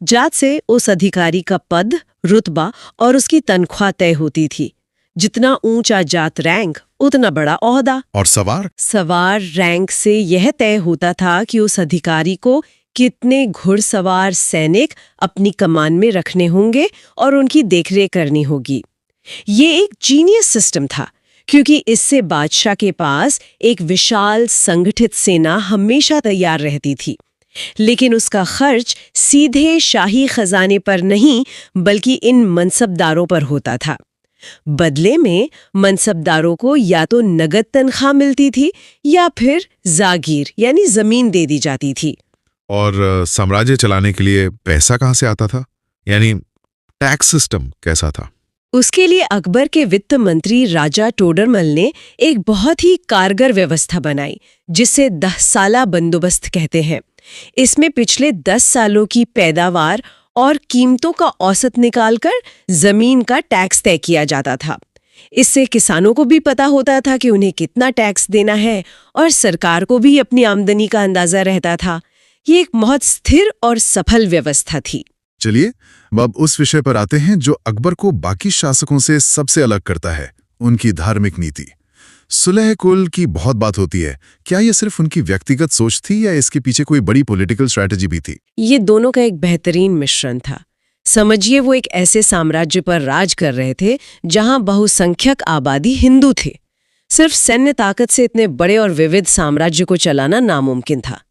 जात से उस अधिकारी का पद, रुतबा और उसकी तनख्वाह तय होती थी। जितना ऊंचा जात रैंक, उतना बड़ा ओहदा। और सवार? सवार रैंक से यह तय होता था कि उस अधिकारी को कितने घुड़सवार सैनिक अपनी कमान में रखने होंगे और उनकी देखरेख करनी होगी। ये एक जीनियस सिस्टम था, क्योंकि इससे बादशाह के पास एक विशाल संगठित सेना हमेशा तैयार रहती थी। लेकिन उसका खर्च सीधे शाही खजाने पर नहीं, बल्कि इन मनसबदारों पर होता था। बदले में मनसबदारों को या तो नगद तनख्वाह मिलती थी या फिर जागीर यानी जमीन दे दी जाती थी। और साम्राज्य चलाने के लिए पैसा कहाँ से आता था? यानी टैक्स सिस्टम कैसा था? उसके लिए अकबर के वित्त मंत्री राजा टोडरमल ने एक बहुत ही कारगर व्यवस्था बनाई, जिसे 10 साला बंदोबस्त कहते हैं। इसमें पिछले 10 सालों की पैदावार और कीमतों का औसत निकालकर जमीन का टैक्स तय किया जाता था। इससे किसानों को भी पता होता था कि उन्हें कितना टैक्स देना है, और सरकार को भी अपनी आमदनी का अंदाजा रहता था। ये एक बहुत स्थिर और सफल व्यवस्था थी। चलिए अब उस विषय पर आते हैं जो अकबर को बाकी शासकों से सबसे अलग करता है, उनकी धार्मिक नीति। सुलह कुल की बहुत बात होती है। क्या ये सिर्फ उनकी व्यक्तिगत सोच थी या इसके पीछे कोई बड़ी पॉलिटिकल स्ट्रैटेजी भी थी? ये दोनों का एक बेहतरीन मिश्रण था। समझिए, वो एक ऐसे साम्राज्य पर राज कर रहे थे जहां बहुसंख्यक आबादी हिंदू थे। सिर्फ सैन्य ताकत से इतने बड़े और विविध साम्राज्य को चलाना नामुमकिन था।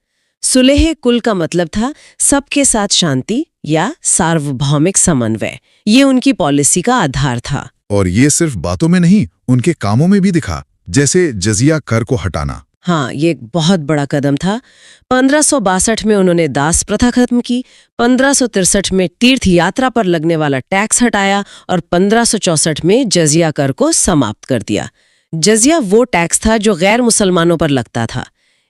सुलह कुल का मतलब था सबके साथ शांति या सार्वभौमिक समन्वय। ये उनकी पॉलिसी का आधार था। और ये सिर्फ बातों में नहीं, उनके कामों में भी दिखा, जैसे जजिया कर को हटाना। हाँ, ये एक बहुत बड़ा कदम था। 1562 में उन्होंने दास प्रथा खत्म की, 1563 में तीर्थ यात्रा पर लगने वाला टैक्स हटाया और 1564 में जजिया कर को समाप्त कर दिया। जजिया वो टैक्स था जो गैर मुसलमानों पर लगता था।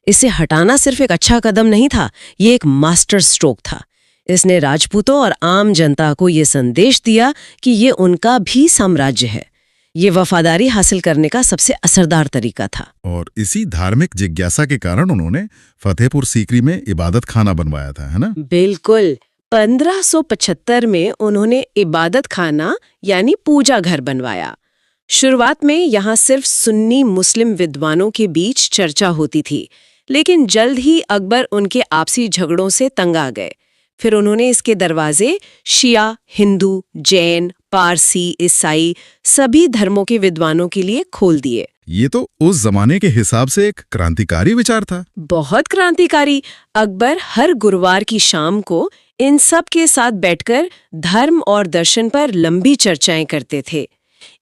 इसे हटाना सिर्फ एक अच्छा कदम नहीं था, ये एक मास्टर स्ट्रोक था। इसने राजपूतों और आम जनता को ये संदेश दिया कि ये उनका भी साम्राज्य है। ये वफादारी हासिल करने का सबसे असरदार तरीका था। और इसी धार्मिक जिज्ञासा के कारण उन्होंने फतेहपुर सीकरी में इबादत खाना बनवाया था, है ना? बिल्कुल। 1575 में उन्होंने इबादत खाना यानी पूजा घर बनवाया। शुरुआत में यहाँ सिर्फ सुन्नी मुस्लिम विद्वानों के बीच चर्चा होती थी, लेकिन जल्द ही अकबर उनके आपसी झगड़ों से तंग आ गए। फिर उन्होंने इसके दरवाजे शिया, हिंदू, जैन, पारसी, ईसाई सभी धर्मों के विद्वानों के लिए खोल दिए। ये तो उस जमाने के हिसाब से एक क्रांतिकारी विचार था। बहुत क्रांतिकारी। अकबर हर गुरुवार की शाम को इन सब के साथ बैठकर धर्म और दर्शन पर लंबी चर्चाएं करते थे।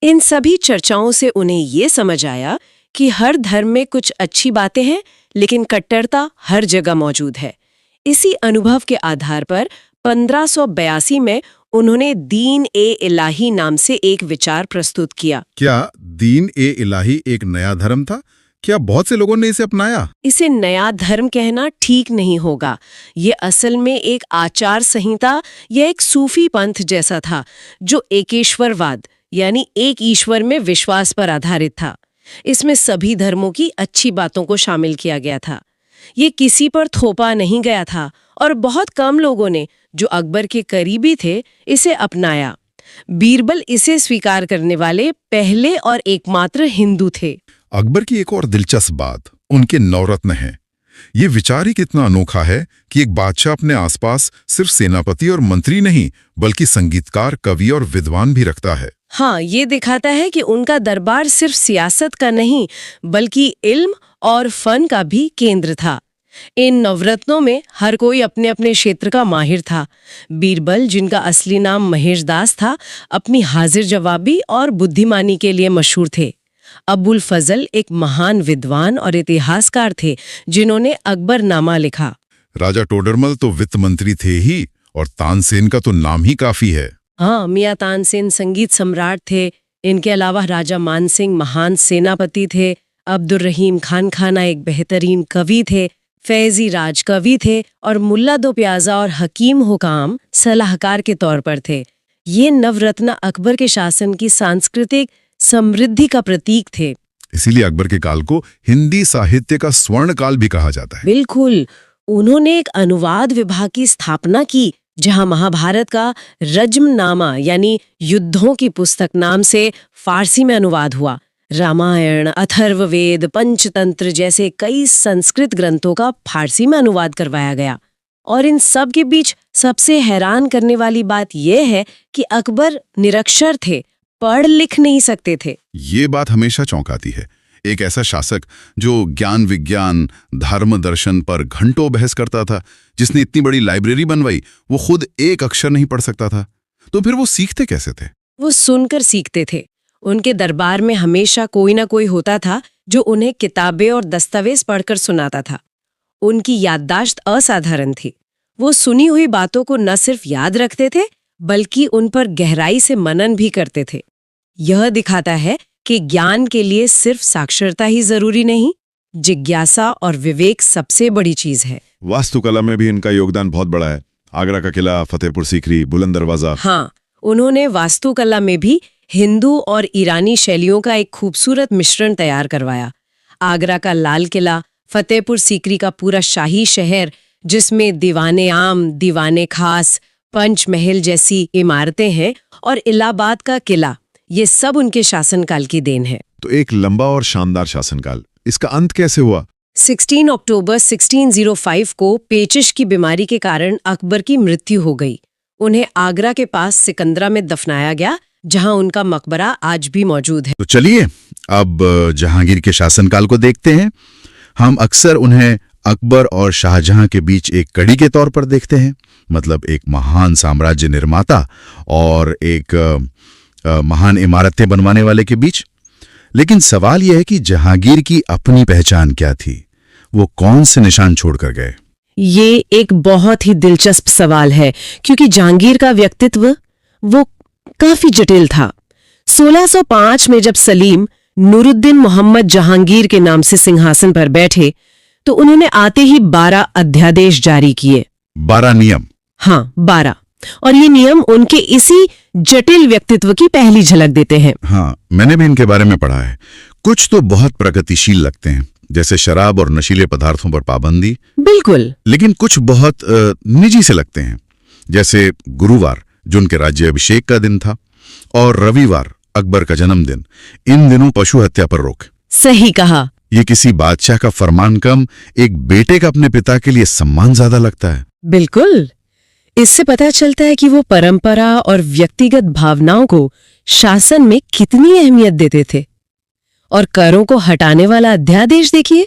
इन सभी चर्चाओं से उन्हें ये समझ आया कि हर धर्म में कुछ अच्छी बातें हैं, लेकिन कट्टरता हर जगह मौजूद है। इसी अनुभव के आधार पर 1582 में उन्होंने दीन ए इलाही नाम से एक विचार प्रस्तुत किया। क्या दीन ए इलाही एक नया धर्म था? क्या बहुत से लोगों ने इसे अपनाया? इसे नया धर्म कहना ठीक नहीं होगा। ये असल में एक आचार संहिता या एक सूफी पंथ जैसा था, जो एकेश्वरवाद यानी एक ईश्वर में विश्वास पर आधारित था। इसमें सभी धर्मों की अच्छी बातों को शामिल किया गया था। ये किसी पर थोपा नहीं गया था और बहुत कम लोगों ने, जो अकबर के करीबी थे, इसे अपनाया। बीरबल इसे स्वीकार करने वाले पहले और एकमात्र हिंदू थे। अकबर की एक और दिलचस्प बात उनके नौरत्न हैं। ये विचार ही कितना अनोखा है कि एक बादशाह अपने आसपास सिर्फ सेनापति और मंत्री नहीं बल्कि संगीतकार, कवि और विद्वान भी रखता है। हाँ, ये दिखाता है कि उनका दरबार सिर्फ सियासत का नहीं बल्कि इल्म और फन का भी केंद्र था। इन नवरत्नों में हर कोई अपने अपने क्षेत्र का माहिर था। बीरबल, जिनका असली नाम महेश दास था, अपनी हाजिर जवाबी और बुद्धिमानी के लिए मशहूर थे। अबुल फजल एक महान विद्वान और इतिहासकार थे जिन्होंने अकबरनामा लिखा। राजा टोडरमल तो वित्त मंत्री थे ही, और तानसेन का तो नाम ही काफी है। हाँ, मियां तानसेन संगीत सम्राट थे। इनके अलावा राजा मानसिंह महान सेनापति थे। अब्दुल रहीम खान खाना एक बेहतरीन कवि थे। फैजी राज कवि थे और मुल्ला दो प्याजा और हकीम हुकाम सलाहकार के तौर पर थे। ये नवरत्न अकबर के शासन की सांस्कृतिक समृद्धि का प्रतीक थे। इसीलिए अकबर के काल को हिंदी साहित्य का स्वर्ण काल भी कहा जाता है। बिल्कुल। उन्होंने एक अनुवाद विभाग की स्थापना की जहां महाभारत का रज्मनामा यानी युद्धों की पुस्तक नाम से फारसी में अनुवाद हुआ। रामायण, अथर्ववेद, पंचतंत्र जैसे कई संस्कृत ग्रंथों का फारसी में अनुवाद करवाया गया। और इन सब के बीच सबसे हैरान करने वाली बात यह है कि अकबर निरक्षर थे, पढ़ लिख नहीं सकते थे। ये बात हमेशा चौंकाती है। एक ऐसा शासक जो ज्ञान विज्ञान धर्म दर्शन पर घंटों बहस करता था, जिसने इतनी बड़ी लाइब्रेरी बनवाई, वो खुद एक अक्षर नहीं पढ़ सकता था। तो फिर वो सीखते कैसे थे? वो सुनकर सीखते थे। उनके दरबार में हमेशा कोई ना कोई होता था जो उन्हें किताबें और दस्तावेज पढ़कर सुनाता था। उनकी याददाश्त असाधारण थी। वो सुनी हुई बातों को न सिर्फ याद रखते थे बल्कि उन पर गहराई से मनन भी करते थे। यह दिखाता है कि ज्ञान के लिए सिर्फ साक्षरता ही जरूरी नहीं, जिज्ञासा और विवेक सबसे बड़ी चीज है। वास्तुकला में भी इनका योगदान बहुत बड़ा है। आगरा का किला, फतेहपुर सीकरी, बुलंद दरवाजा। हाँ, उन्होंने वास्तुकला में भी हिंदू और ईरानी शैलियों का एक खूबसूरत मिश्रण तैयार करवाया। आगरा का लाल किला, फतेहपुर सीकरी का पूरा शाही शहर जिसमें दीवाने आम, दीवाने खास, पंचमहल जैसी इमारतें हैं, और इलाहाबाद का किला, ये सब उनके शासनकाल की देन है। तो एक लंबा और शानदार शासनकाल। इसका अंत कैसे हुआ? 16 अक्टूबर 1605 को पेचिश की बीमारी के कारण अकबर की मृत्यु हो गई। उन्हें आगरा के पास सिकंदरा में दफनाया गया, जहां उनका मकबरा आज भी मौजूद है। तो चलिए अब जहांगीर के शासनकाल को देखते हैं। हम अक्सर उन्हें अकबर और शाहजहां के बीच एक कड़ी के तौर पर देखते हैं, मतलब एक महान साम्राज्य निर्माता और एक महान इमारतें बनवाने वाले के बीच। लेकिन सवाल यह है कि जहांगीर की अपनी पहचान क्या थी? वो कौन से निशान छोड़कर गए? ये एक बहुत ही दिलचस्प सवाल है, क्योंकि जहांगीर का व्यक्तित्व वो काफी जटिल था। 1605 में जब सलीम नूरुद्दीन मोहम्मद जहांगीर के नाम से सिंहासन पर बैठे तो उन्होंने आते ही 12 अध्यादेश जारी किए। 12 नियम? हाँ, 12। और ये नियम उनके इसी जटिल व्यक्तित्व की पहली झलक देते हैं। हाँ, मैंने भी इनके बारे में पढ़ा है। कुछ तो बहुत प्रगतिशील लगते हैं, जैसे शराब और नशीले पदार्थों पर पाबंदी। बिल्कुल। लेकिन कुछ बहुत निजी से लगते हैं, जैसे गुरुवार जो उनके राज्याभिषेक का दिन था, और रविवार अकबर का जन्मदिन। इन दिनों पशु हत्या पर रोक। सही कहा। ये किसी बादशाह का फरमान कम, एक बेटे का अपने पिता के लिए सम्मान ज्यादा लगता है। बिल्कुल। इससे पता चलता है कि वो परंपरा और व्यक्तिगत भावनाओं को शासन में कितनी अहमियत देते थे। और करों को हटाने वाला अध्यादेश देखिए,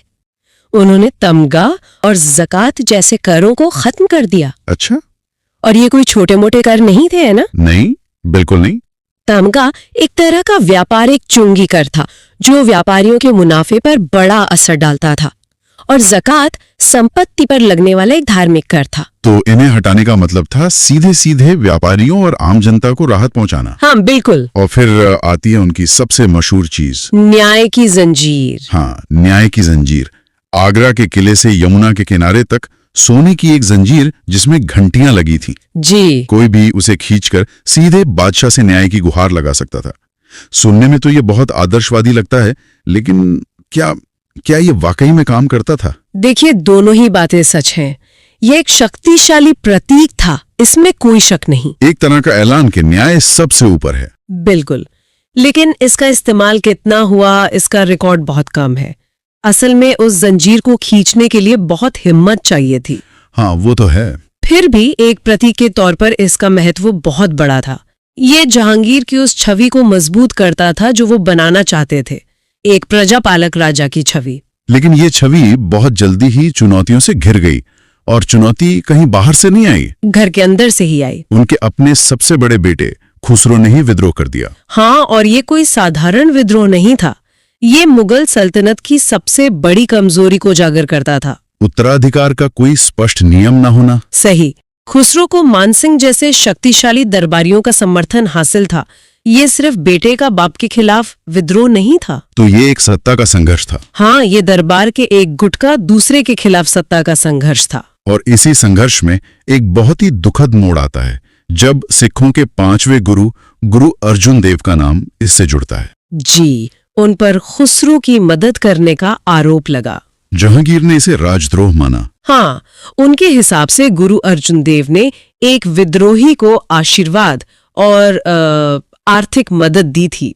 उन्होंने तमगा और ज़कात जैसे करों को खत्म कर दिया। अच्छा। और ये कोई छोटे मोटे कर नहीं थे, है ना? नहीं, बिल्कुल नहीं। तमगा एक तरह का व्यापारिक चुंगी कर था जो व्यापारियों के मुनाफे पर बड़ा असर डालता था, और ज़कात संपत्ति पर लगने वाला एक धार्मिक कर था। तो इन्हें हटाने का मतलब था सीधे सीधे व्यापारियों और आम जनता को राहत पहुंचाना। हाँ, बिल्कुल। और फिर आती है उनकी सबसे मशहूर चीज, न्याय की जंजीर। हाँ, न्याय की जंजीर। आगरा के किले से यमुना के किनारे तक सोने की एक जंजीर जिसमें घंटियां लगी थी। जी। कोई भी उसे खींचकर सीधे बादशाह से न्याय की गुहार लगा सकता था। सुनने में तो ये बहुत आदर्शवादी लगता है, लेकिन क्या ये वाकई में काम करता था? देखिए, दोनों ही बातें सच हैं। ये एक शक्तिशाली प्रतीक था, इसमें कोई शक नहीं। एक तरह का ऐलान कि न्याय सबसे ऊपर है। बिल्कुल। लेकिन इसका इस्तेमाल कितना हुआ, इसका रिकॉर्ड बहुत कम है। असल में उस जंजीर को खींचने के लिए बहुत हिम्मत चाहिए थी। हाँ, वो तो है। फिर भी एक प्रतीक के तौर पर इसका महत्व बहुत बड़ा था। ये जहांगीर की उस छवि को मजबूत करता था जो वो बनाना चाहते थे, एक प्रजापालक राजा की छवि। लेकिन ये छवि बहुत जल्दी ही चुनौतियों से घिर गई, और चुनौती कहीं बाहर से नहीं आई, घर के अंदर से ही आई। उनके अपने सबसे बड़े बेटे खुसरो ने ही विद्रोह कर दिया। हाँ, और ये कोई साधारण विद्रोह नहीं था। ये मुगल सल्तनत की सबसे बड़ी कमजोरी को उजागर करता था। उत्तराधिकार का कोई स्पष्ट नियम न होना। सही। खुसरो को मानसिंह जैसे शक्तिशाली दरबारियों का समर्थन हासिल था। ये सिर्फ बेटे का बाप के खिलाफ विद्रोह नहीं था। तो ये एक सत्ता का संघर्ष था। हाँ, ये दरबार के एक गुट का दूसरे के खिलाफ सत्ता का संघर्ष था। और इसी संघर्ष में एक बहुत ही दुखद मोड़ आता है जब सिखों के 5वें गुरु अर्जुन देव का नाम इससे जुड़ता है। जी, उन पर खुसरो की मदद करने का आरोप लगा। जहांगीर ने इसे राजद्रोह माना। हाँ, उनके हिसाब से गुरु अर्जुन देव ने एक विद्रोही को आशीर्वाद और आर्थिक मदद दी थी।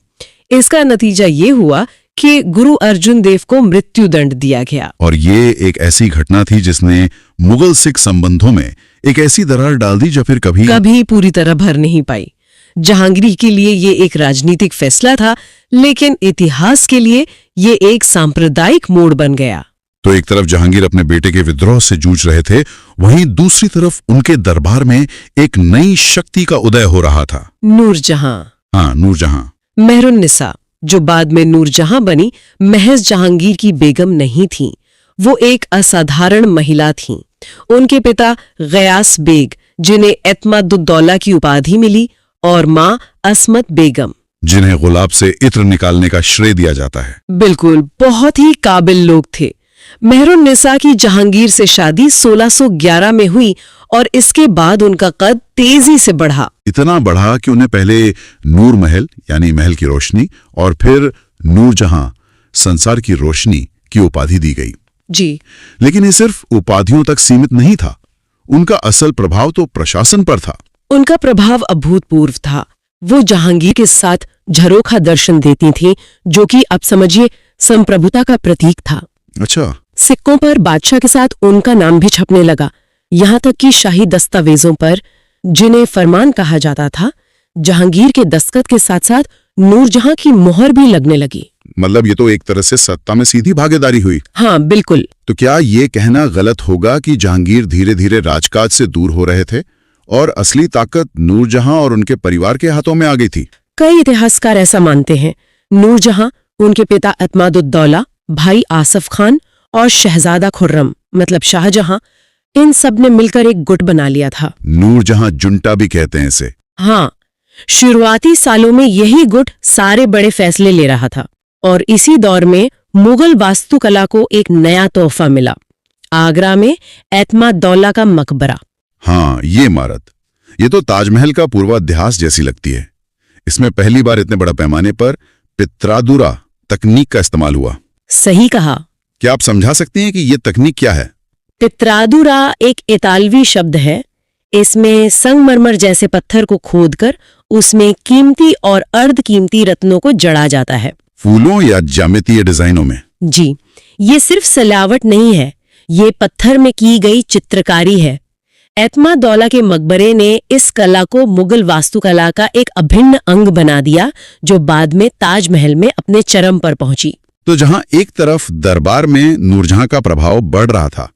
इसका नतीजा ये हुआ कि गुरु अर्जुन देव को मृत्युदंड दिया गया। और ये एक ऐसी घटना थी जिसने मुगल सिख संबंधों में एक ऐसी दरार डाल दी जो फिर कभी पूरी तरह भर नहीं पाई। जहांगीर के लिए ये एक राजनीतिक फैसला था, लेकिन इतिहास के लिए ये एक सांप्रदायिक मोड़ बन गया। तो एक तरफ जहांगीर अपने बेटे के विद्रोह से जूझ रहे थे, वहीं दूसरी तरफ उनके दरबार में एक नई शक्ति का उदय हो रहा था। नूरजहां। हाँ, नूरजहां। मेहरुन्निसा, जो बाद में नूरजहां बनी, महज जहांगीर की बेगम नहीं थी। वो एक असाधारण महिला थीं। उनके पिता गयास बेग, जिन्हें एतमादुद्दौला की उपाधि मिली, और माँ असमत बेगम, जिन्हें गुलाब से इत्र निकालने का श्रेय दिया जाता है। बिल्कुल, बहुत ही काबिल लोग थे। मेहरुन्निसा की जहांगीर से शादी 1611 में हुई और इसके बाद उनका कद तेजी से बढ़ा। इतना बढ़ा कि उन्हें पहले नूर महल यानी महल की रोशनी और फिर नूरजहां संसार की रोशनी की उपाधि दी गई। जी, लेकिन ये सिर्फ उपाधियों तक सीमित नहीं था। उनका असल प्रभाव तो प्रशासन पर था। उनका प्रभाव अभूतपूर्व था। वो जहांगीर के साथ झरोखा दर्शन देती थीं, जो कि अब समझिए संप्रभुता का प्रतीक था। अच्छा। सिक्कों पर बादशाह के साथ उनका नाम भी छपने लगा, यहाँ तक कि शाही दस्तावेजों पर, जिन्हें फरमान कहा जाता था, जहांगीर के दस्तखत के साथ साथ नूरजहां की मोहर भी लगने लगी। मतलब ये तो एक तरह से सत्ता में सीधी भागीदारी हुई। हाँ, बिल्कुल। तो क्या ये कहना गलत होगा कि जहांगीर धीरे धीरे राजकाज से दूर हो रहे थे और असली ताकत नूरजहां और उनके परिवार के हाथों में आ गई थी? कई इतिहासकार ऐसा मानते हैं। नूरजहां, उनके पिता एतमादुद्दौला, भाई आसफ खान और शहजादा खुर्रम मतलब शाहजहां, इन सब ने मिलकर एक गुट बना लिया था। नूरजहां जुंटा भी कहते हैं इसे। हाँ, शुरुआती सालों में यही गुट सारे बड़े फैसले ले रहा था और इसी दौर में मुगल वास्तुकला को एक नया तोहफा मिला। आगरा में एतमादुद्दौला का मकबरा। हाँ, ये इमारत, ये तो ताजमहल का पूर्वाध्यास जैसी लगती है। इसमें पहली बार इतने बड़ा पैमाने पर पित्रादुरा तकनीक का इस्तेमाल हुआ। सही कहा। क्या आप समझा सकते हैं कि ये तकनीक क्या है? पित्रादुरा एक इतालवी शब्द है। इसमें संगमरमर जैसे पत्थर को खोदकर उसमें कीमती और अर्धकीमती रत्नों को जड़ा जाता है। फूलों या ज्यामितीय डिजाइनों में? जी, ये सिर्फ सजावट नहीं है, ये पत्थर में की गई चित्रकारी है। एतमादुद्दौला के मकबरे ने इस कला को मुगल वास्तुकला का एक अभिन्न अंग बना दिया, जो बाद में ताजमहल में अपने चरम पर पहुंची। तो जहां एक तरफ दरबार में नूरजहां का प्रभाव बढ़ रहा था,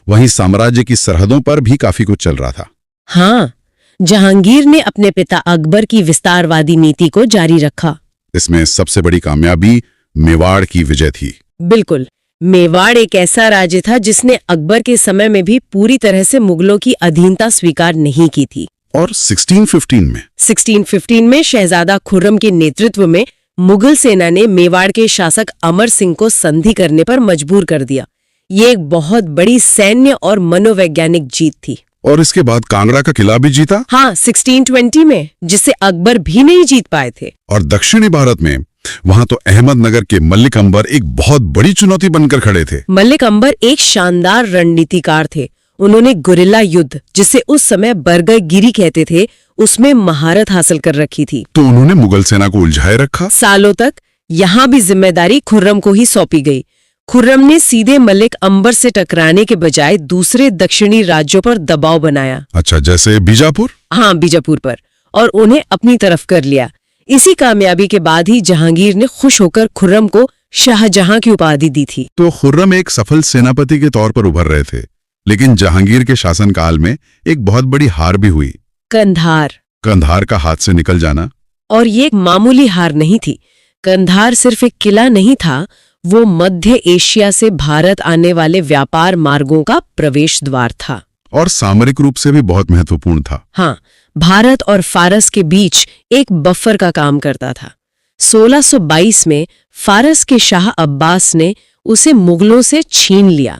वहीं साम्राज्य की सरहदों पर भी काफी कुछ चल रहा था। हाँ, जहांगीर ने अपने पिता अकबर की विस्तारवादी नीति को जारी रखा। इसमें सबसे बड़ी कामयाबी मेवाड़ की विजय थी। बिल्कुल, मेवाड़ एक ऐसा राज्य था जिसने अकबर के समय में भी पूरी तरह से मुगलों की अधीनता स्वीकार नहीं की थी। और 1615 में शहजादा खुर्रम के नेतृत्व में मुगल सेना ने मेवाड़ के शासक अमर सिंह को संधि करने पर मजबूर कर दिया। ये एक बहुत बड़ी सैन्य और मनोवैज्ञानिक जीत थी। और इसके बाद कांगड़ा का किला भी जीता। हाँ, 1620 में, जिसे अकबर भी नहीं जीत पाए थे। और दक्षिणी भारत में वहां तो अहमदनगर के मल्लिक अंबर एक बहुत बड़ी चुनौती बनकर खड़े थे। मल्लिक अंबर एक शानदार रणनीतिकार थे। उन्होंने गुरिल्ला युद्ध, जिसे उस समय बरगदगिरी कहते थे, उसमें महारत हासिल कर रखी थी। तो उन्होंने मुगल सेना को उलझाए रखा। सालों तक यहाँ भी जिम्मेदारी खुर्रम को ही सौंपी गई। खुर्रम ने सीधे मलिक अंबर से टकराने के बजाय दूसरे दक्षिणी राज्यों पर दबाव बनाया। अच्छा, जैसे बीजापुर? हाँ, बीजापुर पर, और उन्हें अपनी तरफ कर लिया। इसी कामयाबी के बाद ही जहांगीर ने खुश होकर खुर्रम को शाहजहां की उपाधि दी थी। तो खुर्रम एक सफल सेनापति के तौर पर उभर रहे थे, लेकिन जहांगीर के शासनकाल में एक बहुत बड़ी हार भी हुई, कंधार का हाथ से निकल जाना। और ये एक मामूली हार नहीं थी। कंधार सिर्फ एक किला नहीं था, वो मध्य एशिया से भारत आने वाले व्यापार मार्गों का प्रवेश द्वार था, और सामरिक रूप से भी बहुत महत्वपूर्ण था। हाँ, भारत और फारस के बीच एक बफर का काम करता था। 1622 में फारस के शाह अब्बास ने उसे मुगलों से छीन लिया।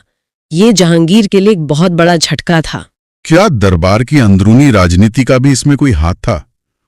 ये जहांगीर के लिए एक बहुत बड़ा झटका था। क्या दरबार की अंदरूनी राजनीति का भी इसमें कोई हाथ था?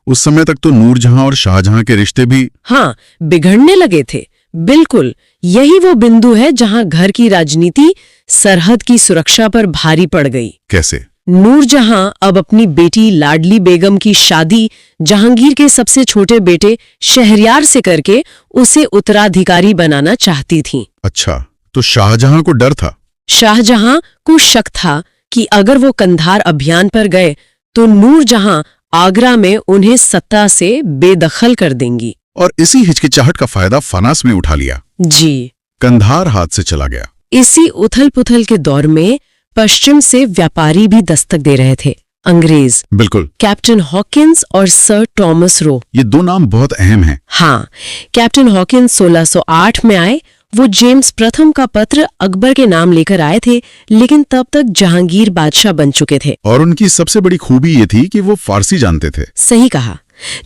उस समय तक तो नूरजहां और शाहजहां के रिश्ते भी बिगड़ने लगे थे। बिल्कुल, यही वो बिंदु है जहां घर की राजनीति सरहद की सुरक्षा पर भारी पड़ गई। कैसे? नूरजहां अब अपनी बेटी लाडली बेगम की शादी जहांगीर के सबसे छोटे बेटे शहरयार से करके उसे उत्तराधिकारी बनाना चाहती थीं। अच्छा, तो शाहजहां को डर था? शाहजहां को शक था कि अगर वो कंधार अभियान पर गए तो नूरजहां आगरा में उन्हें सत्ता से बेदखल कर देंगी। और इसी हिचकिचाहट का फायदा फनास में उठा लिया। जी, कंधार हाथ से चला गया। इसी उथल पुथल के दौर में पश्चिम से व्यापारी भी दस्तक दे रहे थे, अंग्रेज। बिल्कुल। कैप्टन हॉकिंस और सर टॉमस रो, ये दो नाम बहुत अहम हैं। हाँ, कैप्टन हॉकिंस 1608 में आए। वो जेम्स प्रथम का पत्र अकबर के नाम लेकर आए थे, लेकिन तब तक जहांगीर बादशाह बन चुके थे। और उनकी सबसे बड़ी खूबी ये थी कि वो फारसी जानते थे। सही कहा।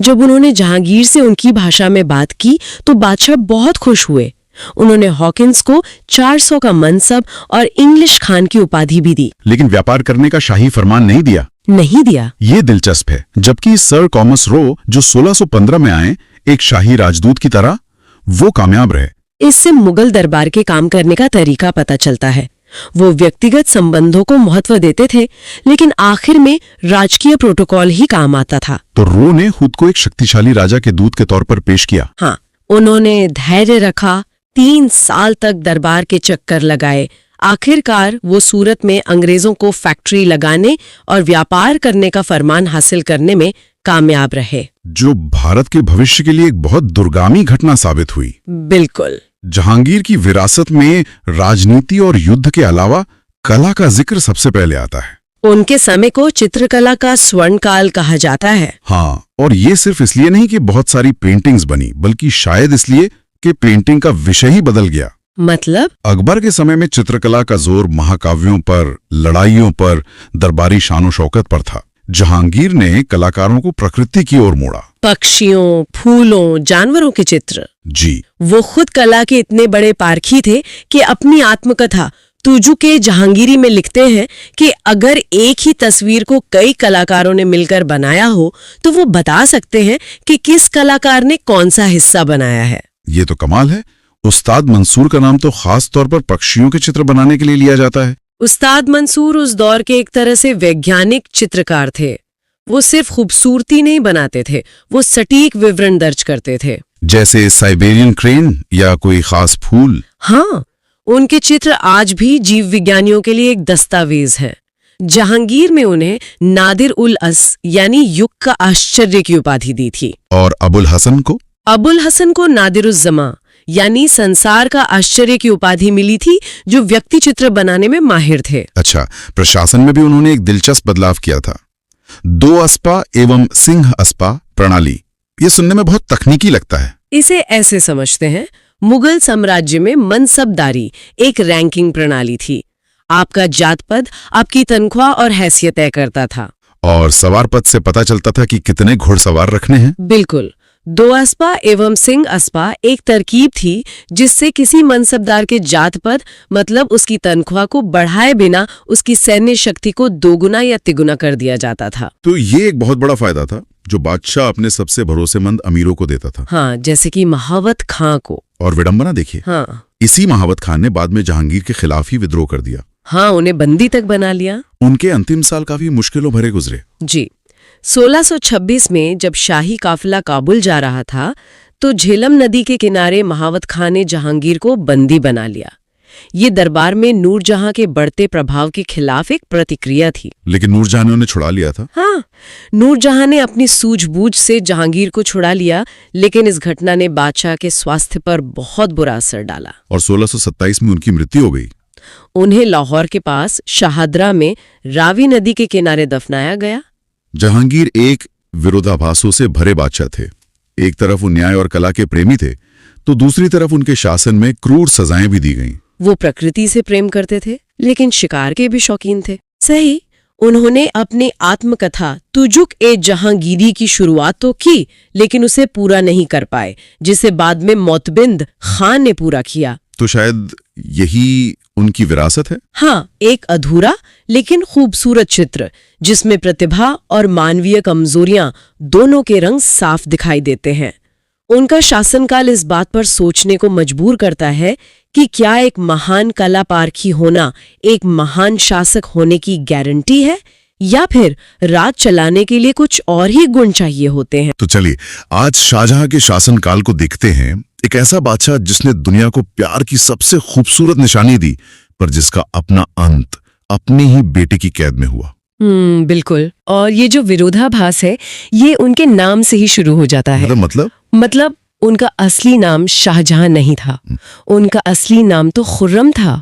जब उन्होंने जहांगीर से उनकी भाषा में बात की तो बादशाह बहुत खुश हुए। उन्होंने हॉकिंस को 400 का मनसब और इंग्लिश खान की उपाधि भी दी। लेकिन व्यापार करने का शाही फरमान नहीं दिया। ये दिलचस्प है। जबकि सर टॉमस रो, जो 1615 में आए, एक शाही राजदूत की तरह, वो कामयाब रहे। इससे मुगल दरबार के काम करने का तरीका पता चलता है। वो व्यक्तिगत संबंधों को महत्व देते थे, लेकिन आखिर में राजकीय प्रोटोकॉल ही काम आता था। तो रो ने खुद को एक शक्तिशाली राजा के दूत के तौर पर पेश किया। हाँ, उन्होंने धैर्य रखा, 3 साल तक दरबार के चक्कर लगाए। आखिरकार वो सूरत में अंग्रेजों को फैक्ट्री लगाने और व्यापार करने का फरमान हासिल करने में कामयाब रहे, जो भारत के भविष्य के लिए एक बहुत दुर्गामी घटना साबित हुई। बिल्कुल। जहांगीर की विरासत में राजनीति और युद्ध के अलावा कला का जिक्र सबसे पहले आता है। उनके समय को चित्रकला का स्वर्ण काल कहा जाता है। हाँ, और ये सिर्फ इसलिए नहीं कि बहुत सारी पेंटिंग्स बनी, बल्कि शायद इसलिए कि पेंटिंग का विषय ही बदल गया। मतलब? अकबर के समय में चित्रकला का जोर महाकाव्यों पर, लड़ाइयों पर, दरबारी शानो शौकत पर था। जहांगीर ने कलाकारों को प्रकृति की ओर मोड़ा। पक्षियों, फूलों, जानवरों के चित्र। जी। वो खुद कला के इतने बड़े पारखी थे कि अपनी आत्मकथा तुजू के जहांगीरी में लिखते हैं कि अगर एक ही तस्वीर को कई कलाकारों ने मिलकर बनाया हो तो वो बता सकते हैं कि किस कलाकार ने कौन सा हिस्सा बनाया है। ये तो कमाल है। उस्ताद मंसूर का नाम तो खास तौर पर पक्षियों के चित्र बनाने के लिए लिया जाता है। उस्ताद मंसूर उस दौर के एक तरह से वैज्ञानिक चित्रकार थे। वो सिर्फ खूबसूरती नहीं बनाते थे, वो सटीक विवरण दर्ज करते थे। जैसे साइबेरियन क्रेन या कोई खास फूल। हाँ, उनके चित्र आज भी जीव विज्ञानियों के लिए एक दस्तावेज है। जहांगीर में उन्हें नादिर उल अस यानी युग का आश्चर्य की उपाधि दी थी। और अबुल हसन को नादिर उज जमा यानी संसार का आश्चर्य की उपाधि मिली थी, जो व्यक्ति चित्र बनाने में माहिर थे। अच्छा, प्रशासन में भी उन्होंने एक दिलचस्प बदलाव किया था। 2 अस्पा एवं सिंह अस्पा प्रणाली। ये सुनने में बहुत तकनीकी लगता है। इसे ऐसे समझते हैं, मुगल साम्राज्य में मनसबदारी एक रैंकिंग प्रणाली थी। आपका जात पद आपकी तनख्वाह और हैसियत तय करता था। और सवार पद से पता चलता था कि कितने घुड़सवार रखने हैं। बिल्कुल। 2 अस्पा एवं सिंह अस्पा एक तरकीब थी जिससे किसी मनसबदार के जात पद मतलब उसकी तनख्वाह को बढ़ाए बिना उसकी सैन्य शक्ति को 2 गुना या 3 गुना कर दिया जाता था। तो ये एक बहुत बड़ा फायदा था जो बादशाह अपने सबसे भरोसेमंद अमीरों को देता था। हाँ, जैसे कि महावत खां को। और विडंबना देखिए। हाँ, इसी महावत खान ने बाद में जहांगीर के खिलाफ ही विद्रोह कर दिया। हाँ, उन्हें बंदी तक बना लिया। उनके अंतिम साल काफी मुश्किलों भरे गुजरे। जी। 1626 में जब शाही काफिला काबुल जा रहा था तो झेलम नदी के किनारे महावत खां ने जहांगीर को बंदी बना लिया। ये दरबार में नूरजहां के बढ़ते प्रभाव के खिलाफ एक प्रतिक्रिया थी। लेकिन नूरजहां ने उन्हें छुड़ा लिया था। हाँ, नूरजहां ने अपनी सूझबूझ से जहांगीर को छुड़ा लिया, लेकिन इस घटना ने बादशाह के स्वास्थ्य पर बहुत बुरा असर डाला और 1627 में उनकी मृत्यु हो गई। उन्हें लाहौर के पास शाहदरा में रावी नदी के किनारे दफनाया गया। जहांगीर एक विरोधाभासों से भरे बादशाह थे। एक तरफ वो न्याय और कला के प्रेमी थे, तो दूसरी तरफ उनके शासन में क्रूर सजाएं भी दी गईं। वो प्रकृति से प्रेम करते थे, लेकिन शिकार के भी शौकीन थे। सही, उन्होंने अपनी आत्मकथा तुजुक ए जहांगीरी की शुरुआत तो की, लेकिन उसे पूरा नहीं कर पाए, जिसे बाद में मोतबिंद खान ने पूरा किया। तो शायद यही उनकी विरासत है। हाँ, एक अधूरा लेकिन खूबसूरत चित्र, जिसमें प्रतिभा और मानवीय कमजोरियां दोनों के रंग साफ दिखाई देते हैं। उनका शासनकाल इस बात पर सोचने को मजबूर करता है कि क्या एक महान कला पारखी होना एक महान शासक होने की गारंटी है, या फिर राज चलाने के लिए कुछ और ही गुण चाहिए होते हैं। तो चलिए आज शाहजहां के शासनकाल को देखते हैं। एक ऐसा बादशाह जिसने दुनिया को प्यार की सबसे खूबसूरत निशानी दी, पर जिसका अपना अंत अपनी ही बेटे की कैद में हुआ। बिल्कुल। और ये जो विरोधाभास है, ये उनके नाम से ही शुरू हो जाता है। मतलब उनका असली नाम शाहजहां नहीं था, उनका असली नाम तो खुर्रम था।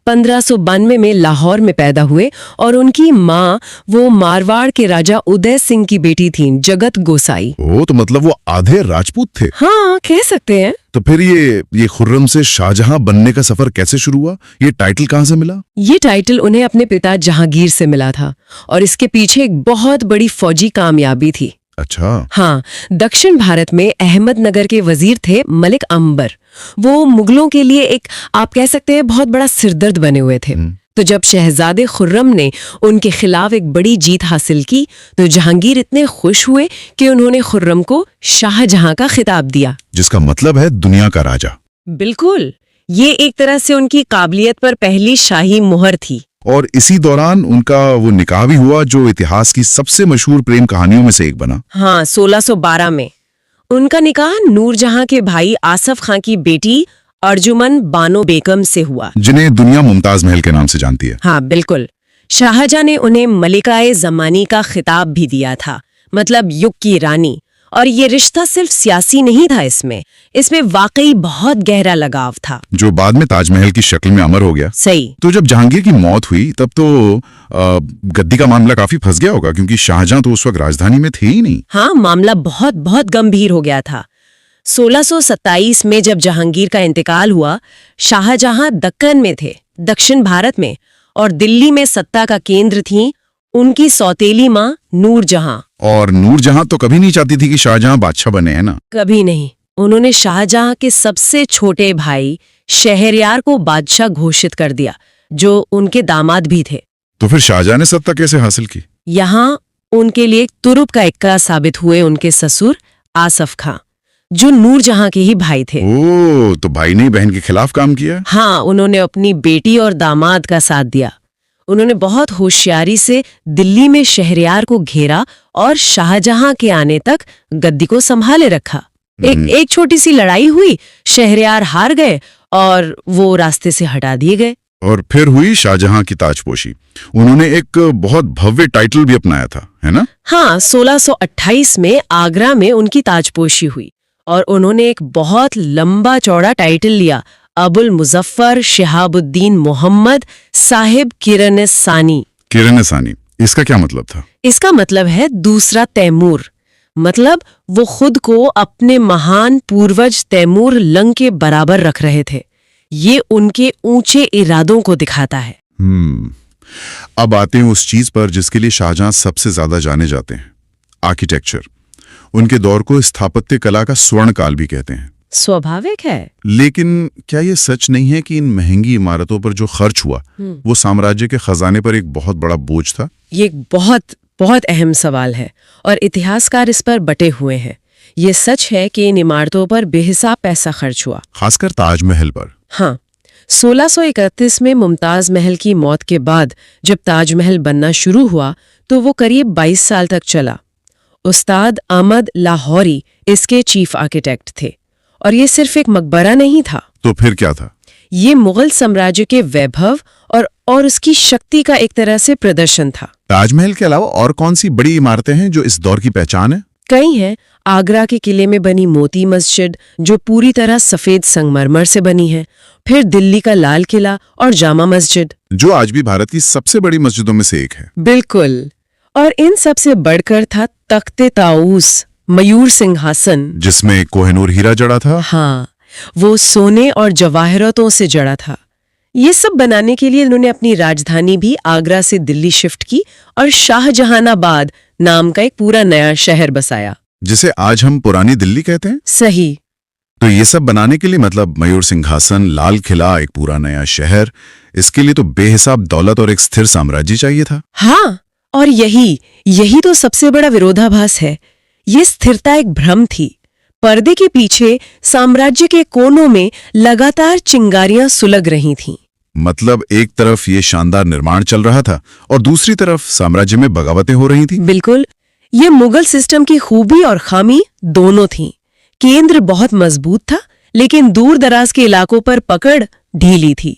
1592 में लाहौर में पैदा हुए और उनकी माँ वो मारवाड़ के राजा उदय सिंह की बेटी थीं, जगत गोसाई। ओ, तो मतलब वो आधे राजपूत थे। हाँ, कह सकते हैं। तो फिर ये खुर्रम से शाहजहां बनने का सफर कैसे शुरू हुआ? ये टाइटल कहाँ से मिला? ये टाइटल उन्हें अपने पिता जहांगीर से मिला था, और इसके पीछे एक बहुत बड़ी फौजी कामयाबी थी। अच्छा। हाँ, दक्षिण भारत में अहमदनगर के वजीर थे मलिक अंबर। वो मुगलों के लिए एक, आप कह सकते हैं, बहुत बड़ा सिरदर्द बने हुए थे। तो जब शहजादे खुर्रम ने उनके खिलाफ एक बड़ी जीत हासिल की, तो जहांगीर इतने खुश हुए कि उन्होंने खुर्रम को शाहजहां का खिताब दिया, जिसका मतलब है दुनिया का राजा। बिल्कुल, ये एक तरह से उनकी काबिलियत पर पहली शाही मुहर थी। और इसी दौरान उनका वो निकाह भी हुआ, जो इतिहास की सबसे मशहूर प्रेम कहानियों में से एक बना। हाँ, 1612 में उनका निकाह नूरजहां के भाई आसफ खां की बेटी अर्जुमन बानो बेगम से हुआ, जिन्हें दुनिया मुमताज महल के नाम से जानती है। हाँ बिल्कुल। शाहजहां ने उन्हें मलिकाए जमानी का खिताब भी दिया था, मतलब युग की रानी। और ये रिश्ता सिर्फ सियासी नहीं था, इसमें वाकई बहुत गहरा लगाव था, जो बाद में ताजमहल की शक्ल में अमर हो गया। सही। तो जब जहांगीर की मौत हुई, तब तो गद्दी का मामला काफी फंस गया होगा, क्योंकि शाहजहां तो उस वक्त राजधानी में थे ही नहीं। हाँ, मामला बहुत बहुत गंभीर हो गया था। 1627 में जब जहांगीर का इंतकाल हुआ, शाहजहां दक्कन में थे, दक्षिण भारत में, और दिल्ली में सत्ता का केंद्र थी उनकी सौतेली माँ नूरजहां। और नूरजहां तो कभी नहीं चाहती थी कि शाहजहां बादशाह बने, है ना? कभी नहीं। उन्होंने शाहजहां के सबसे छोटे भाई शहरयार को बादशाह घोषित कर दिया, जो उनके दामाद भी थे। तो फिर शाहजहां ने सत्ता कैसे हासिल की? यहाँ उनके लिए तुरुप का इक्का साबित हुए उनके ससुर आसफ खां, जो नूरजहां के ही भाई थे। ओह, तो भाई ने बहन के खिलाफ काम किया? हाँ, उन्होंने अपनी बेटी और दामाद का साथ दिया। उन्होंने बहुत होशियारी से दिल्ली में शहरयार को घेरा और शाहजहां के आने तक गद्दी को संभाले रखा। एक छोटी सी लड़ाई हुई, शहरयार हार गए और वो रास्ते से हटा दिए गए। और फिर हुई शाहजहां की ताजपोशी। उन्होंने एक बहुत भव्य टाइटल भी अपनाया था, है ना? हाँ, 1628 में आगरा में उनकी ताजपोशी हुई और उन्होंने एक बहुत लंबा चौड़ा टाइटल लिया, अबुल मुजफ्फर शिहाबुद्दीन मोहम्मद साहिब किरण सानी। किरण सानी, इसका क्या मतलब था? इसका मतलब है दूसरा तैमूर। मतलब वो खुद को अपने महान पूर्वज तैमूर लंग के बराबर रख रहे थे। ये उनके ऊंचे इरादों को दिखाता है। अब आते हैं उस चीज पर जिसके लिए शाहजहां सबसे ज्यादा जाने जाते हैं, आर्किटेक्चर। उनके दौर को स्थापत्य कला का स्वर्ण काल भी कहते हैं। स्वाभाविक है। लेकिन क्या ये सच नहीं है कि इन महंगी इमारतों पर जो खर्च हुआ वो साम्राज्य के खजाने पर एक बहुत बड़ा बोझ था? ये एक बहुत बहुत अहम सवाल है और इतिहासकार इस पर बटे हुए हैं। ये सच है कि इन इमारतों पर बेहिसाब पैसा खर्च हुआ, खासकर ताजमहल पर। हाँ, 1631 में मुमताज महल की मौत के बाद जब ताजमहल बनना शुरू हुआ तो वो करीब 22 साल तक चला। उस्ताद अहमद लाहौरी इसके चीफ आर्किटेक्ट थे और ये सिर्फ एक मकबरा नहीं था। तो फिर क्या था? ये मुगल साम्राज्य के वैभव और उसकी शक्ति का एक तरह से प्रदर्शन था। ताजमहल के अलावा और कौन सी बड़ी इमारतें हैं जो इस दौर की पहचान है? कई हैं। आगरा के किले में बनी मोती मस्जिद जो पूरी तरह सफेद संगमरमर से बनी है, फिर दिल्ली का लाल किला और जामा मस्जिद जो आज भी भारत की सबसे बड़ी मस्जिदों में से एक है। बिल्कुल। और इन सब से बढ़कर था तख्ते ताऊस, मयूर सिंहासन, जिसमें कोहिनूर हीरा जड़ा था। हाँ, वो सोने और जवाहरातों से जड़ा था। ये सब बनाने के लिए इन्होंने अपनी राजधानी भी आगरा से दिल्ली शिफ्ट की और शाहजहानाबाद नाम का एक पूरा नया शहर बसाया, जिसे आज हम पुरानी दिल्ली कहते हैं। सही। तो ये सब बनाने के लिए मतलब मयूर सिंहासन, लाल किला, एक पूरा नया शहर, इसके लिए तो बेहिसाब दौलत और एक स्थिर साम्राज्य चाहिए था। हाँ, और यही तो सबसे बड़ा विरोधाभास है। ये स्थिरता एक भ्रम थी। पर्दे के पीछे साम्राज्य के कोनों में लगातार चिंगारियां सुलग रही थीं। मतलब एक तरफ ये शानदार निर्माण चल रहा था और दूसरी तरफ साम्राज्य में बगावतें हो रही थी। बिल्कुल। ये मुगल सिस्टम की खूबी और खामी दोनों थीं। केंद्र बहुत मजबूत था, लेकिन दूर दराज के इलाकों पर पकड़ ढीली थी।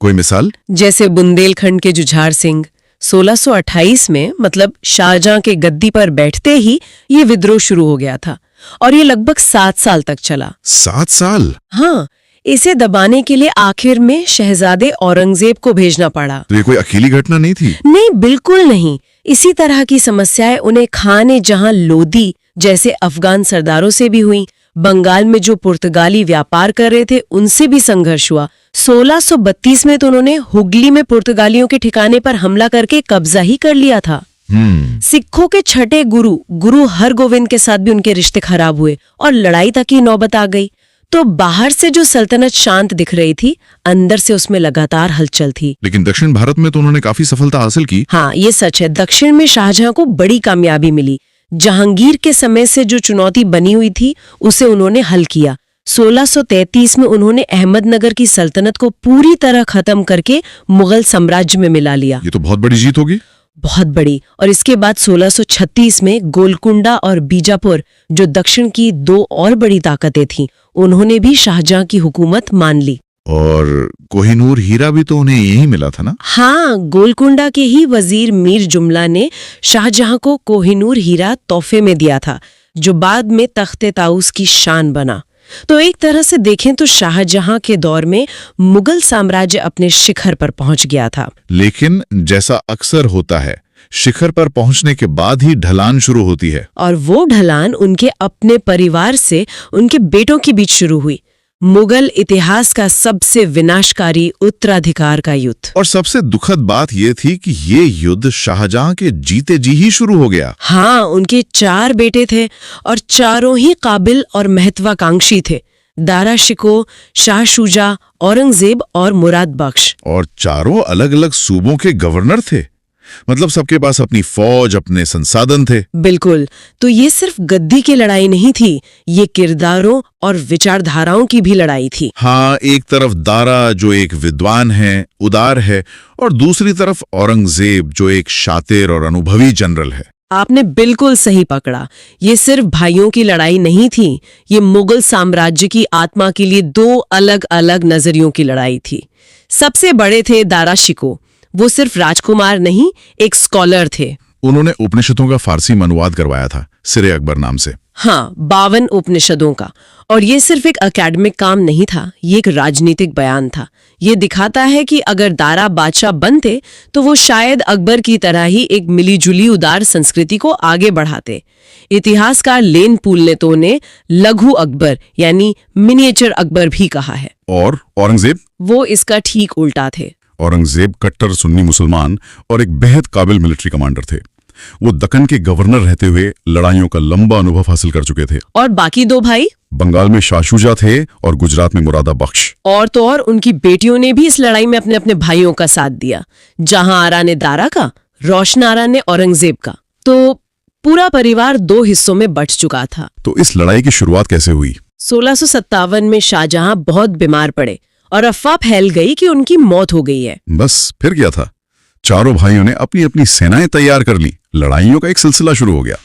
कोई मिसाल? जैसे बुंदेलखंड के जुझार सिंह 1628 में, मतलब शाहजहां के गद्दी पर बैठते ही ये विद्रोह शुरू हो गया था और ये लगभग 7 साल तक चला। 7 साल? हाँ, इसे दबाने के लिए आखिर में शहजादे औरंगजेब को भेजना पड़ा। तो ये कोई अकेली घटना नहीं थी? नहीं, बिल्कुल नहीं। इसी तरह की समस्याएं उन्हें खाने जहां लोदी जैसे अफगान सरदारों से भी हुई। बंगाल में जो पुर्तगाली व्यापार कर रहे थे उनसे भी संघर्ष हुआ। 1632 में तो उन्होंने हुगली में पुर्तगालियों के ठिकाने पर हमला करके कब्जा ही कर लिया था। सिखों के छठे गुरु हरगोविंद के साथ भी उनके रिश्ते खराब हुए और लड़ाई तक की नौबत आ गई। तो बाहर से जो सल्तनत शांत दिख रही थी, अंदर से उसमें लगातार हलचल थी। लेकिन दक्षिण भारत में तो उन्होंने काफी सफलता हासिल की। हाँ, ये सच है। दक्षिण में शाहजहां को बड़ी कामयाबी मिली। जहांगीर के समय से जो चुनौती बनी हुई थी उसे उन्होंने हल किया। 1633 में उन्होंने अहमदनगर की सल्तनत को पूरी तरह खत्म करके मुगल साम्राज्य में मिला लिया। ये तो बहुत बड़ी जीत होगी। बहुत बड़ी। और इसके बाद 1636 में गोलकुंडा और बीजापुर, जो दक्षिण की 2 और बड़ी ताकतें थीं, उन्होंने भी शाहजहां की हुकूमत मान ली। और कोहिनूर हीरा भी तो उन्हें यही मिला था ना? हाँ, गोलकुंडा के ही वजीर मीर जुमला ने शाहजहां को कोहिनूर हीरा तोहफे में दिया था, जो बाद में तख्ते ताऊस की शान बना। तो एक तरह से देखें तो शाहजहां के दौर में मुगल साम्राज्य अपने शिखर पर पहुंच गया था। लेकिन जैसा अक्सर होता है, शिखर पर पहुंचने के बाद ही ढलान शुरू होती है। और वो ढलान उनके अपने परिवार से उनके बेटों के बीच शुरू हुई। मुगल इतिहास का सबसे विनाशकारी उत्तराधिकार का युद्ध। और सबसे दुखद बात यह थी कि ये युद्ध शाहजहां के जीते जी ही शुरू हो गया। हाँ, उनके 4 बेटे थे और चारों ही काबिल और महत्वाकांक्षी थे। दारा शिकोह, शाह शुजा, औरंगजेब और मुराद बख्श। और चारों अलग अलग सूबों के गवर्नर थे। मतलब सबके पास अपनी फौज, अपने संसाधन थे। बिल्कुल। तो ये सिर्फ गद्दी की लड़ाई नहीं थी, ये किरदारों और विचारधाराओं की भी लड़ाई थी। हाँ, एक तरफ दारा जो एक विद्वान है, उदार है, और दूसरी तरफ औरंगजेब जो एक शातिर और अनुभवी जनरल है। आपने बिल्कुल सही पकड़ा। ये सिर्फ भाइयों की लड़ाई नहीं थी, ये मुगल साम्राज्य की आत्मा के लिए 2 अलग अलग नजरियों की लड़ाई थी। सबसे बड़े थे दारा शिकोह। वो सिर्फ राजकुमार नहीं, एक स्कॉलर थे। उन्होंने उपनिषदों का फारसी में अनुवाद करवाया था, सिरे अकबर नाम से। हाँ, 52 उपनिषदों का। और ये सिर्फ एक एकेडमिक काम नहीं था, ये एक राजनीतिक बयान था। ये दिखाता है कि अगर दारा बादशाह बनते तो वो शायद अकबर की तरह ही एक मिलीजुली उदार संस्कृति को आगे बढ़ाते। इतिहासकार लेन पूल ने तो उन्हें लघु अकबर यानी मिनिएचर अकबर भी कहा है। और औरंगजेब? वो इसका ठीक उल्टा थे। औरंगजेब कट्टर सुन्नी मुसलमान और एक बेहद काबिल मिलिट्री कमांडर थे। वो दक्कन के गवर्नर रहते हुए लड़ाइयों का लंबा अनुभव हासिल कर चुके थे। और बाकी 2 भाई? बंगाल में शाह शुजा थे और गुजरात में मुरादा बख्श। और तो और उनकी बेटियों ने भी इस लड़ाई में अपने अपने भाइयों का साथ दिया। जहां आरा ने दारा का, रोशन आरा ने औरंगजेब का। तो पूरा परिवार 2 हिस्सों में बंट चुका था। तो इस लड़ाई की शुरुआत कैसे हुई? 1657 में शाहजहां बहुत बीमार पड़े और अफवाह फैल गई कि उनकी मौत हो गई है। बस, फिर क्या था? चारों भाइयों ने अपनी अपनी सेनाएं तैयार कर ली। लड़ाइयों का एक सिलसिला शुरू हो गया।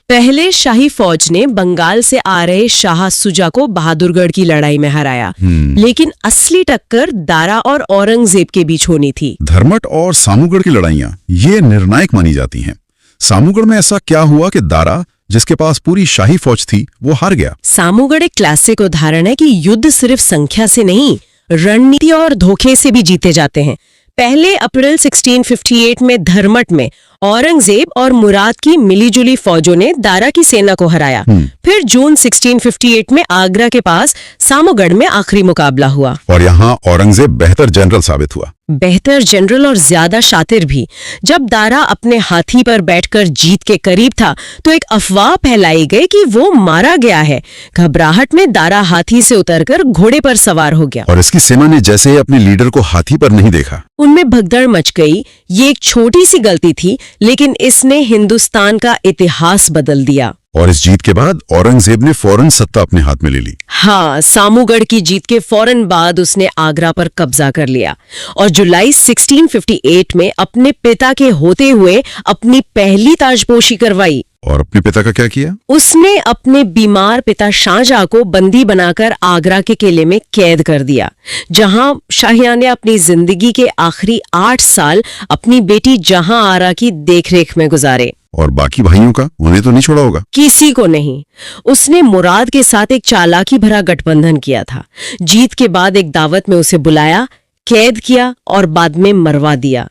पहले शाही फौज ने बंगाल से आ रहे शाह सुजा को बहादुरगढ़ की लड़ाई में हराया, लेकिन असली टक्कर दारा और औरंगजेब के बीच होनी थी। धर्मट और सामूगढ़ की लड़ाइयां ये निर्णायक मानी जाती हैं। सामूगढ़ में ऐसा क्या हुआ कि दारा, जिसके पास पूरी शाही फौज थी, वो हार गया? सामूगढ़ एक क्लासिक उदाहरण है कि युद्ध सिर्फ संख्या से नहीं, रणनीति और धोखे से भी जीते जाते हैं। पहले अप्रैल 1658 में धर्मट में औरंगजेब और मुराद की मिलीजुली फौजों ने दारा की सेना को हराया। फिर जून 1658 में आगरा के पास सामूगढ़ में आखिरी मुकाबला हुआ और यहाँ औरंगजेब बेहतर जनरल साबित हुआ। बेहतर जनरल और ज्यादा शातिर भी। जब दारा अपने हाथी पर बैठकर जीत के करीब था तो एक अफवाह फैलाई गई कि वो मारा गया है। घबराहट में दारा हाथी से उतरकर घोड़े पर सवार हो गया और इसकी सेना ने जैसे ही अपने लीडर को हाथी पर नहीं देखा, उनमें भगदड़ मच गई। ये एक छोटी सी गलती थी, लेकिन इसने हिंदुस्तान का इतिहास बदल दिया। और इस जीत के बाद औरंगजेब ने फौरन सत्ता अपने हाथ में ले ली। हाँ, सामूगढ़ की जीत के फौरन बाद उसने आगरा पर कब्जा कर लिया और जुलाई 1658 में अपने पिता के होते हुए अपनी पहली ताजपोशी करवाई। और अपने पिता का क्या किया? उसने अपने बीमार पिता शाहजहां को बंदी बनाकर आगरा के किले में कैद कर दिया, जहां शाहजहां ने अपनी जिंदगी के आखिरी 8 साल अपनी बेटी जहां आरा की देखरेख में गुजारे। और बाकी भाइयों का? उन्हें तो नहीं छोड़ा होगा? किसी को नहीं। उसने मुराद के साथ एक चालाकी भरा गठबंधन किया था। जीत के बाद एक दावत में उसे बुलाया, कैद किया और बाद में मरवा दिया।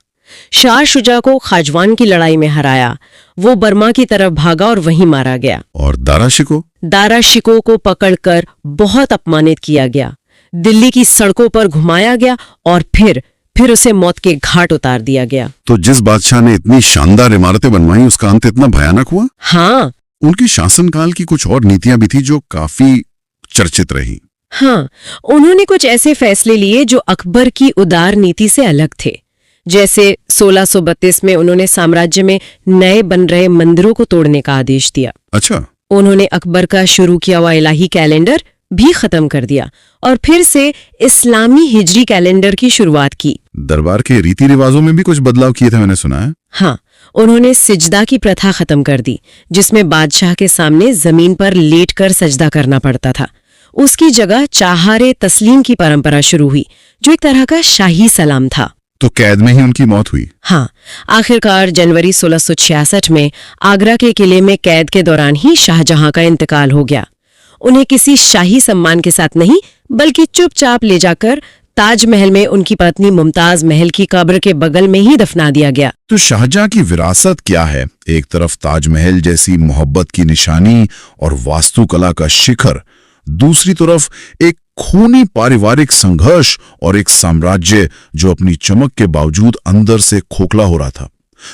शाह शुजा को खाजवान की लड़ाई में हराया। वो बर्मा की तरफ भागा और वहीं मारा गया। और दारा शिकोह? दारा शिकोह को पकड़कर बहुत अपमानित किया गया, दिल्ली की सड़कों पर घुमाया गया और फिर उसे मौत के घाट उतार दिया गया। तो जिस बादशाह ने इतनी शानदार इमारतें बनवाई, उसका अंत इतना भयानक हुआ? हाँ। उनकी शासनकाल की कुछ और नीतियां भी थी जो काफी चर्चित रही। हाँ, उन्होंने कुछ ऐसे फैसले लिए जो अकबर की उदार नीति से अलग थे। जैसे 1632 में उन्होंने साम्राज्य में नए बन रहे मंदिरों को तोड़ने का आदेश दिया। अच्छा। उन्होंने अकबर का शुरू किया हुआ इलाही कैलेंडर भी खत्म कर दिया और फिर से इस्लामी हिजरी कैलेंडर की शुरुआत की। दरबार के रीति रिवाजों में भी कुछ बदलाव किए थे, मैंने सुना है। हाँ, उन्होंने सिजदा की प्रथा खत्म कर दी, जिसमें बादशाह के सामने जमीन पर लेटकर सजदा करना पड़ता था। उसकी जगह चाहारे तस्लीम की परंपरा शुरू हुई, जो एक तरह का शाही सलाम था। तो कैद में ही उनकी मौत हुई? हाँ, आखिरकार जनवरी 1666 में आगरा के किले में कैद के दौरान ही शाहजहां का इंतकाल हो गया। उन्हें किसी शाही सम्मान के साथ नहीं, बल्कि चुपचाप ले जाकर ताजमहल में उनकी पत्नी मुमताज महल की कब्र के बगल में ही दफना दिया गया। तो शाहजहां की विरासत क्या है? एक तरफ ताजमहल जैसी मोहब्बत की निशानी और वास्तुकला का शिखर, दूसरी तरफ एक खूनी पारिवारिक संघर्ष और एक साम्राज्य जो अपनी चमक के बावजूद अंदर से खोखला हो रहा था।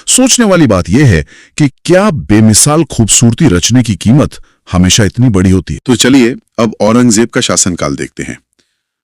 सोचने वाली बात यह है कि क्या बेमिसाल खूबसूरती रचने की कीमत हमेशा इतनी बड़ी होती है? तो चलिए अब औरंगजेब का शासनकाल देखते हैं।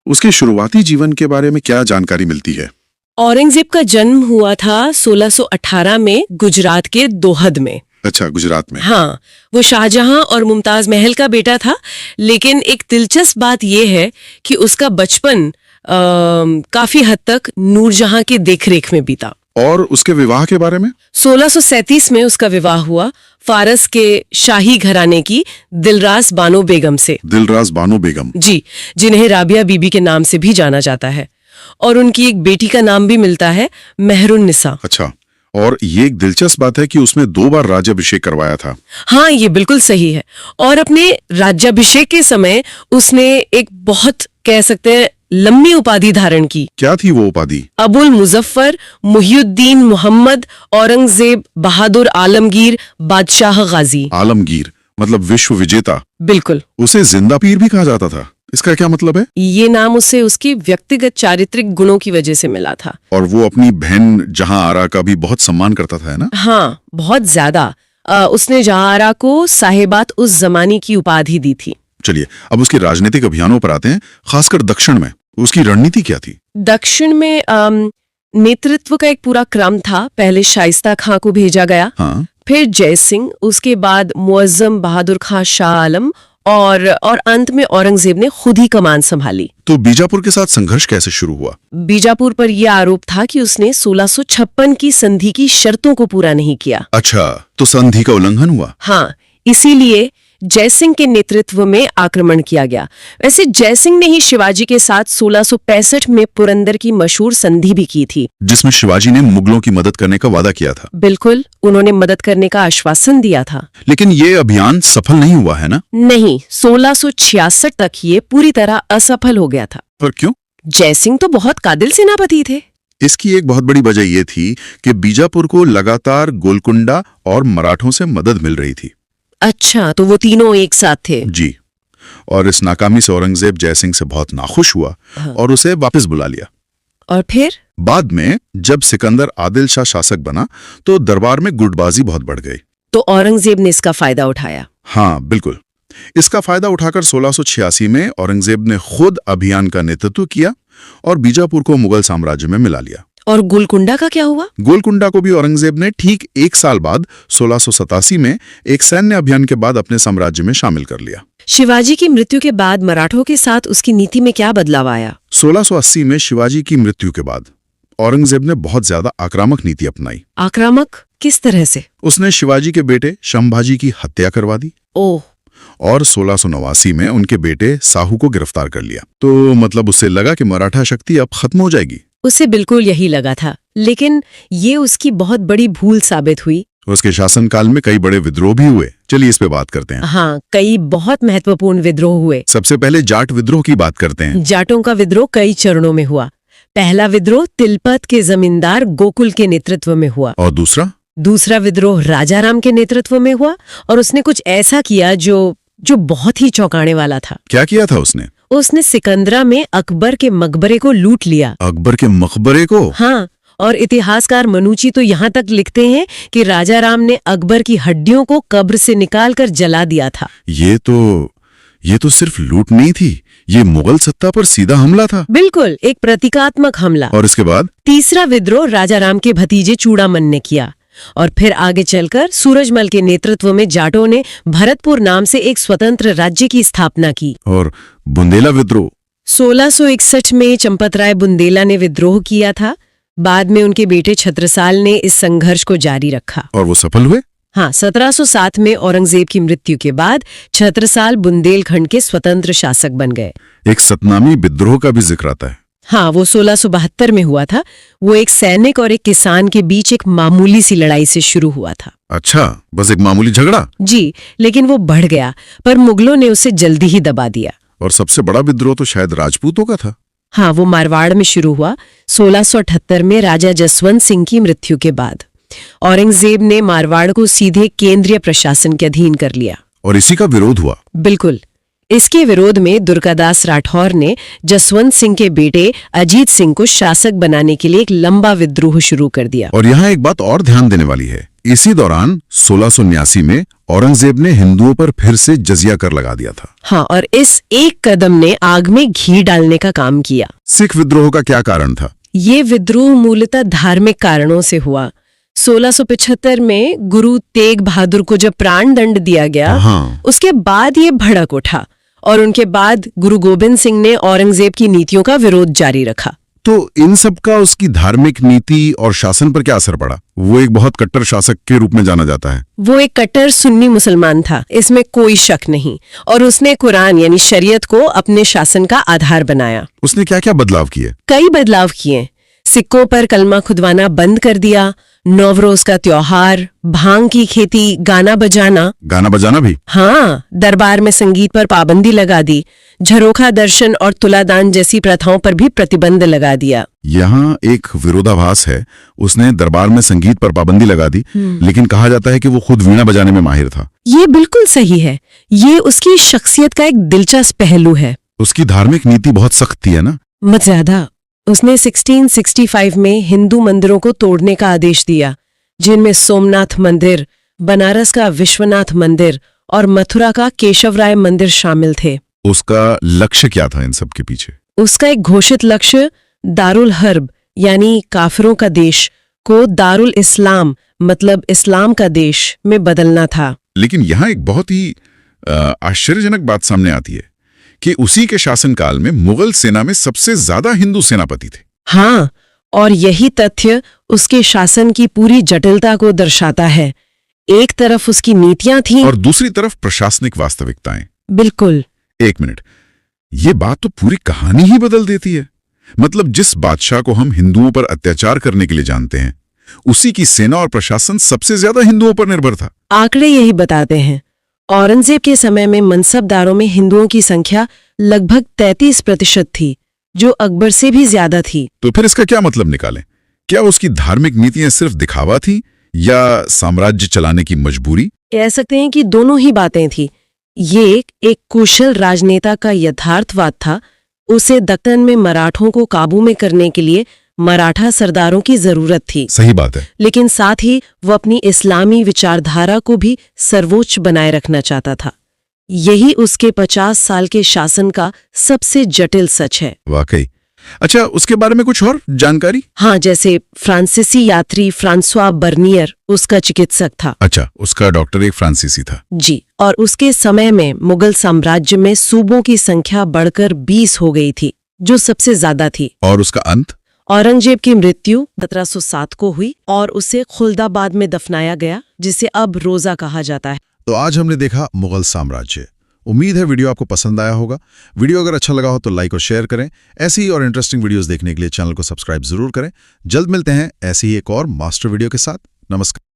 उसके शुरुआती जीवन के बारे में क्या जानकारी मिलती है? औरंगजेब का जन्म हुआ था 1618 में गुजरात के दोहद में। अच्छा, गुजरात में। हाँ, वो शाहजहां और मुमताज महल का बेटा था, लेकिन एक दिलचस्प बात यह है कि उसका बचपन काफी हद तक नूरजहां की देखरेख में बीता। और उसके विवाह के बारे में? 1637 में उसका विवाह हुआ फारस के शाही घराने की दिलरास बानो बेगम से। दिलरास बानो बेगम? जी, जिन्हें राबिया बीबी के नाम से भी जाना जाता है। और उनकी एक बेटी का नाम भी मिलता है, मेहरुन्निसा। अच्छा, और ये एक दिलचस्प बात है कि उसने 2 बार राज्याभिषेक करवाया था। हाँ, ये बिल्कुल सही है। और अपने राज्याभिषेक के समय उसने एक बहुत, कह सकते हैं, लंबी उपाधि धारण की। क्या थी वो उपाधि? अबुल मुजफ्फर मुहियुद्दीन मोहम्मद औरंगजेब बहादुर आलमगीर बादशाह गाजी। आलमगीर मतलब विश्व विजेता। बिल्कुल। उसे जिंदा पीर भी कहा जाता था। इसका क्या मतलब है? ये नाम उसे उसकी व्यक्तिगत चारित्रिक गुणों की वजह से मिला था। और वो अपनी बहन जहां आरा का भी बहुत सम्मान करता था, है ना? हाँ, बहुत ज्यादा। उसने जहां आरा को साहिबात उस जमाने की उपाधि दी थी। चलिए अब उसके राजनीतिक अभियानों पर आते हैं, खासकर दक्षिण में। उसकी रणनीति क्या थी? दक्षिण में नेतृत्व का एक पूरा क्रम था। पहले शाइस्ता खां को भेजा गया, हाँ। फिर जय सिंह, उसके बाद मुअज्जम बहादुर खां शाह आलम और अंत में औरंगजेब ने खुद ही कमान संभाली। तो बीजापुर के साथ संघर्ष कैसे शुरू हुआ? बीजापुर पर यह आरोप था कि उसने 1656 की संधि की शर्तों को पूरा नहीं किया। अच्छा, तो संधि का उल्लंघन हुआ? हाँ, इसीलिए जयसिंह के नेतृत्व में आक्रमण किया गया। वैसे जयसिंह ने ही शिवाजी के साथ 1665 में पुरंदर की मशहूर संधि भी की थी, जिसमें शिवाजी ने मुगलों की मदद करने का वादा किया था। बिल्कुल, उन्होंने मदद करने का आश्वासन दिया था। लेकिन ये अभियान सफल नहीं हुआ है ना? नहीं, 1666 तक ये पूरी तरह असफल हो गया था। पर क्यों? जयसिंह तो बहुत काबिल सेनापति थे। इसकी एक बहुत बड़ी वजह ये थी कि बीजापुर को लगातार गोलकुंडा और मराठों से मदद मिल रही थी। अच्छा, तो वो तीनों एक साथ थे। जी, और इस नाकामी से औरंगजेब जयसिंह से बहुत नाखुश हुआ और उसे वापस बुला लिया। और फिर बाद में जब सिकंदर आदिल शाह शासक बना तो दरबार में गुटबाजी बहुत बढ़ गई। तो औरंगजेब ने इसका फायदा उठाया। हाँ, बिल्कुल। इसका फायदा उठाकर 1686 में औरंगजेब ने खुद अभियान का नेतृत्व किया और बीजापुर को मुगल साम्राज्य में मिला लिया। और गोलकुंडा का क्या हुआ? गोलकुंडा को भी औरंगजेब ने ठीक 1 साल बाद 1687 में एक सैन्य अभियान के बाद अपने साम्राज्य में शामिल कर लिया। शिवाजी की मृत्यु के बाद मराठों के साथ उसकी नीति में क्या बदलाव आया? 1680 में शिवाजी की मृत्यु के बाद औरंगजेब ने बहुत ज्यादा आक्रामक नीति अपनाई। आक्रामक किस तरह से? उसने शिवाजी के बेटे शंभाजी की हत्या करवा दी। ओह। और 1689 में उनके बेटे साहू को गिरफ्तार कर लिया। तो मतलब उससे लगा कि मराठा शक्ति अब खत्म हो जाएगी। उसे बिल्कुल यही लगा था, लेकिन ये उसकी बहुत बड़ी भूल साबित हुई। उसके शासनकाल में कई बड़े विद्रोह भी हुए। चलिए इस पे बात करते हैं। हाँ, कई बहुत महत्वपूर्ण विद्रोह हुए। सबसे पहले जाट विद्रोह की बात करते हैं। जाटों का विद्रोह कई चरणों में हुआ। पहला विद्रोह तिलपत के जमींदार गोकुल के नेतृत्व में हुआ। और दूसरा विद्रोह राजाराम के नेतृत्व में हुआ, और उसने कुछ ऐसा किया जो बहुत ही चौंकाने वाला था। क्या किया था उसने? उसने सिकंदरा में अकबर के मकबरे को लूट लिया। अकबर के मकबरे को? हाँ, और इतिहासकार मनुची तो यहाँ तक लिखते हैं कि राजाराम ने अकबर की हड्डियों को कब्र से निकालकर जला दिया था। ये तो सिर्फ लूट नहीं थी, ये मुगल सत्ता पर सीधा हमला था। बिल्कुल, एक प्रतीकात्मक हमला। और इसके बाद तीसरा विद्रोह राजाराम के भतीजे चूड़ामन ने किया, और फिर आगे चलकर सूरजमल के नेतृत्व में जाटों ने भरतपुर नाम से एक स्वतंत्र राज्य की स्थापना की। और बुंदेला विद्रोह 1661 में चंपतराय बुंदेला ने विद्रोह किया था। बाद में उनके बेटे छत्रसाल ने इस संघर्ष को जारी रखा। और वो सफल हुए? हाँ, 1707 में औरंगजेब की मृत्यु के बाद छत्रसाल बुंदेलखंड के स्वतंत्र शासक बन गए। एक सतनामी विद्रोह का भी जिक्र आता है। हाँ, वो 1672 में हुआ था। वो एक सैनिक और एक किसान के बीच एक मामूली सी लड़ाई से शुरू हुआ था। अच्छा, बस एक मामूली झगड़ा? जी, लेकिन वो बढ़ गया, पर मुगलों ने उसे जल्दी ही दबा दिया। और सबसे बड़ा विद्रोह तो शायद राजपूतों का था। हाँ, वो मारवाड़ में शुरू हुआ 1678 में राजा जसवंत सिंह की मृत्यु के बाद। औरंगजेब ने मारवाड़ को सीधे केंद्रीय प्रशासन के अधीन कर लिया। और इसी का विरोध हुआ? बिल्कुल। इसके विरोध में दुर्गादास राठौर ने जसवंत सिंह के बेटे अजीत सिंह को शासक बनाने के लिए एक लंबा विद्रोह शुरू कर दिया। और यहाँ एक बात और ध्यान देने वाली है। इसी दौरान 1679 में औरंगजेब ने हिंदुओं पर फिर से जजिया कर लगा दिया था। हाँ, और इस एक कदम ने आग में घी डालने का काम किया। सिख विद्रोह का क्या कारण था? ये विद्रोह मूलतः धार्मिक कारणों से हुआ। 1675 में गुरु तेग बहादुर को जब प्राण दंड दिया गया, हाँ। उसके बाद ये भड़क उठा, और उनके बाद गुरु गोबिंद सिंह ने औरंगजेब की नीतियों का विरोध जारी रखा। तो इन सब का उसकी धार्मिक नीति और शासन पर क्या असर पड़ा? वो एक बहुत कट्टर शासक के रूप में जाना जाता है। वो एक कट्टर सुन्नी मुसलमान था, इसमें कोई शक नहीं। और उसने कुरान यानी शरीयत को अपने शासन का आधार बनाया। उसने क्या क्या बदलाव किए? कई बदलाव किए। सिक्कों पर कलमा खुदवाना बंद कर दिया, नवरोज का त्योहार, भांग की खेती, गाना बजाना भी? हाँ, दरबार में संगीत पर पाबंदी लगा दी। झरोखा दर्शन और तुलादान जैसी प्रथाओं पर भी प्रतिबंध लगा दिया। यहाँ एक विरोधाभास है। उसने दरबार में संगीत पर पाबंदी लगा दी, लेकिन कहा जाता है कि वो खुद वीणा बजाने में माहिर था। ये बिल्कुल सही है। ये उसकी शख्सियत का एक दिलचस्प पहलू है। उसकी धार्मिक नीति बहुत सख्त थी, है ना? मत ज्यादा। उसने 1665 में हिंदू मंदिरों को तोड़ने का आदेश दिया, जिनमें सोमनाथ मंदिर, बनारस का विश्वनाथ मंदिर और मथुरा का केशवराय मंदिर शामिल थे। उसका लक्ष्य क्या था इन सब के पीछे? उसका एक घोषित लक्ष्य दारुल हर्ब यानी काफिरों का देश को दारुल इस्लाम मतलब इस्लाम का देश में बदलना था। लेकिन यहाँ एक बहुत ही आश्चर्यजनक बात सामने आती है कि उसी के शासनकाल में मुगल सेना में सबसे ज्यादा हिंदू सेनापति थे। हाँ, और यही तथ्य उसके शासन की पूरी जटिलता को दर्शाता है। एक तरफ उसकी नीतियां थीं और दूसरी तरफ प्रशासनिक वास्तविकताएं। बिल्कुल। एक मिनट, ये बात तो पूरी कहानी ही बदल देती है। मतलब जिस बादशाह को हम हिंदुओं पर अत्याचार करने के लिए जानते हैं, उसी की सेना और प्रशासन सबसे ज्यादा हिंदुओं पर निर्भर था। आंकड़े यही बताते हैं। औरंगजेब के समय में मनसबदारों में हिंदुओं की संख्या लगभग 33% थी, जो अकबर से भी ज्यादा थी। तो फिर इसका क्या मतलब निकालें? क्या उसकी धार्मिक नीतियां सिर्फ दिखावा थी या साम्राज्य चलाने की मजबूरी? कह सकते हैं कि दोनों ही बातें थी। ये एक कुशल राजनेता का यथार्थवाद था। उसे दक्कन में मराठों को काबू में करने के लिए मराठा सरदारों की जरूरत थी। सही बात है। लेकिन साथ ही वो अपनी इस्लामी विचारधारा को भी सर्वोच्च बनाए रखना चाहता था। यही उसके 50 साल के शासन का सबसे जटिल सच है। वाकई। अच्छा, उसके बारे में कुछ और जानकारी? हाँ, जैसे फ्रांसीसी यात्री फ्रांसवा बर्नियर उसका चिकित्सक था। अच्छा, उसका डॉक्टर एक फ्रांसीसी था। जी, और उसके समय में मुगल साम्राज्य में सूबों की संख्या बढ़कर 20 हो गई थी, जो सबसे ज्यादा थी। और उसका अंत? औरंगजेब की मृत्यु 1707 को हुई और उसे खुल्दाबाद में दफनाया गया, जिसे अब रोजा कहा जाता है। तो आज हमने देखा मुगल साम्राज्य। उम्मीद है वीडियो आपको पसंद आया होगा। वीडियो अगर अच्छा लगा हो तो लाइक और शेयर करें। ऐसी ही और इंटरेस्टिंग वीडियोस देखने के लिए चैनल को सब्सक्राइब जरूर करें। जल्द मिलते हैं ऐसी ही एक और मास्टर वीडियो के साथ। नमस्कार।